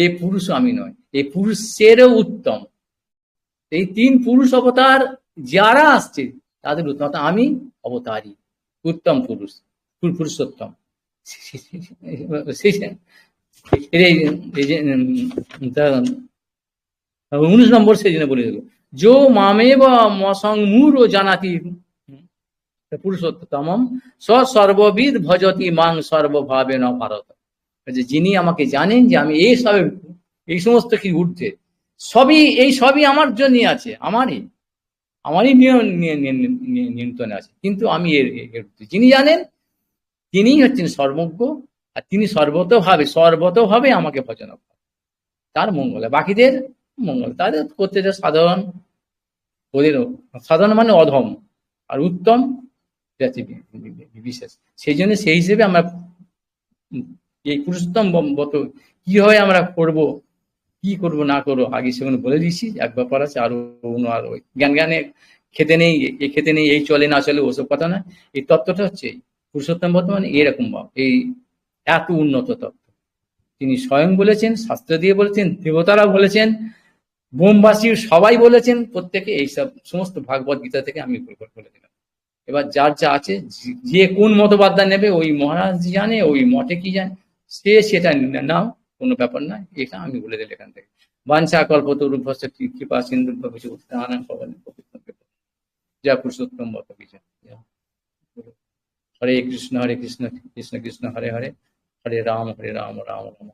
এই পুরুষ আমি নয়, এই পুরুষেরও উত্তম। এই তিন পুরুষ অবতার যারা আসছে তাদের উত্তম, আমি অবতারই উত্তম পুরুষ, পুরুষোত্তম। 19 নম্বর সেই জন্য বলে দিল, যো মামেব মসংমূঢ় জানাতি পুরুষোত্তমম স সর্ববিদ ভজতি মাং সর্বভাবেন ভারত। যে যিনি আমাকে জানেন যে আমি এই সমস্ত কি ঊর্ধ্বে, সবই আমার জন্যই আছে, আমারই নিয়ন্ত্রণে আছে, কিন্তু আমি এর ঊর্ধ্বে। যিনি জানেন তিনিই হচ্ছেন সর্বজ্ঞ, আর তিনি সর্বতভাবে আমাকে ভজন করেন, তার মঙ্গলে, বাকিদের মঙ্গল, তাদের করতে সাধারণ, ওদের সাধারণ মানে অধম, আর উত্তম বিশেষ। সেই জন্য সেই হিসেবে আমরা এই পুরুষোত্তম ব্রত কিভাবে আমরা করব, কি করব না করবো, আগে সেগুলো বলে দিয়েছি, এক ব্যাপার আছে। আর ওই জ্ঞানে খেতে নেই, খেতে নেই, এই চলে না চলে, ওসব কথা না। এই তত্ত্বটা হচ্ছে পুরুষোত্তম ব্রত মানে এরকম ভাব, এই এত উন্নত তত্ত্ব তিনি স্বয়ং বলেছেন, শাস্ত্র দিয়ে বলেছেন, দেবতারা বলেছেন, বোমবাসী সবাই বলেছেন, প্রত্যেকে এইসব সমস্ত ভাগবত গীতা থেকে আমি বলে দিলাম। এবার যার যা আছে, যে কোন মতবাদটা নেবে, ওই মহারাজ জানে, ওই মঠে কি জানে, সেটা নাও, কোনো ব্যাপার না, এটা আমি বলে দিলাম এখান থেকে। বাঞ্ছা কল্পতরুভ্যস্য কৃপা সিন্ধুভ্যশ্চ পতিতানাং পাবনেভ্যো বৈষ্ণবেভ্যো। যা পুরুষোত্তম ব্রত বিজয়। হরে কৃষ্ণ কৃষ্ণ কৃষ্ণ হরে হরে, হরে রাম রাম রাম।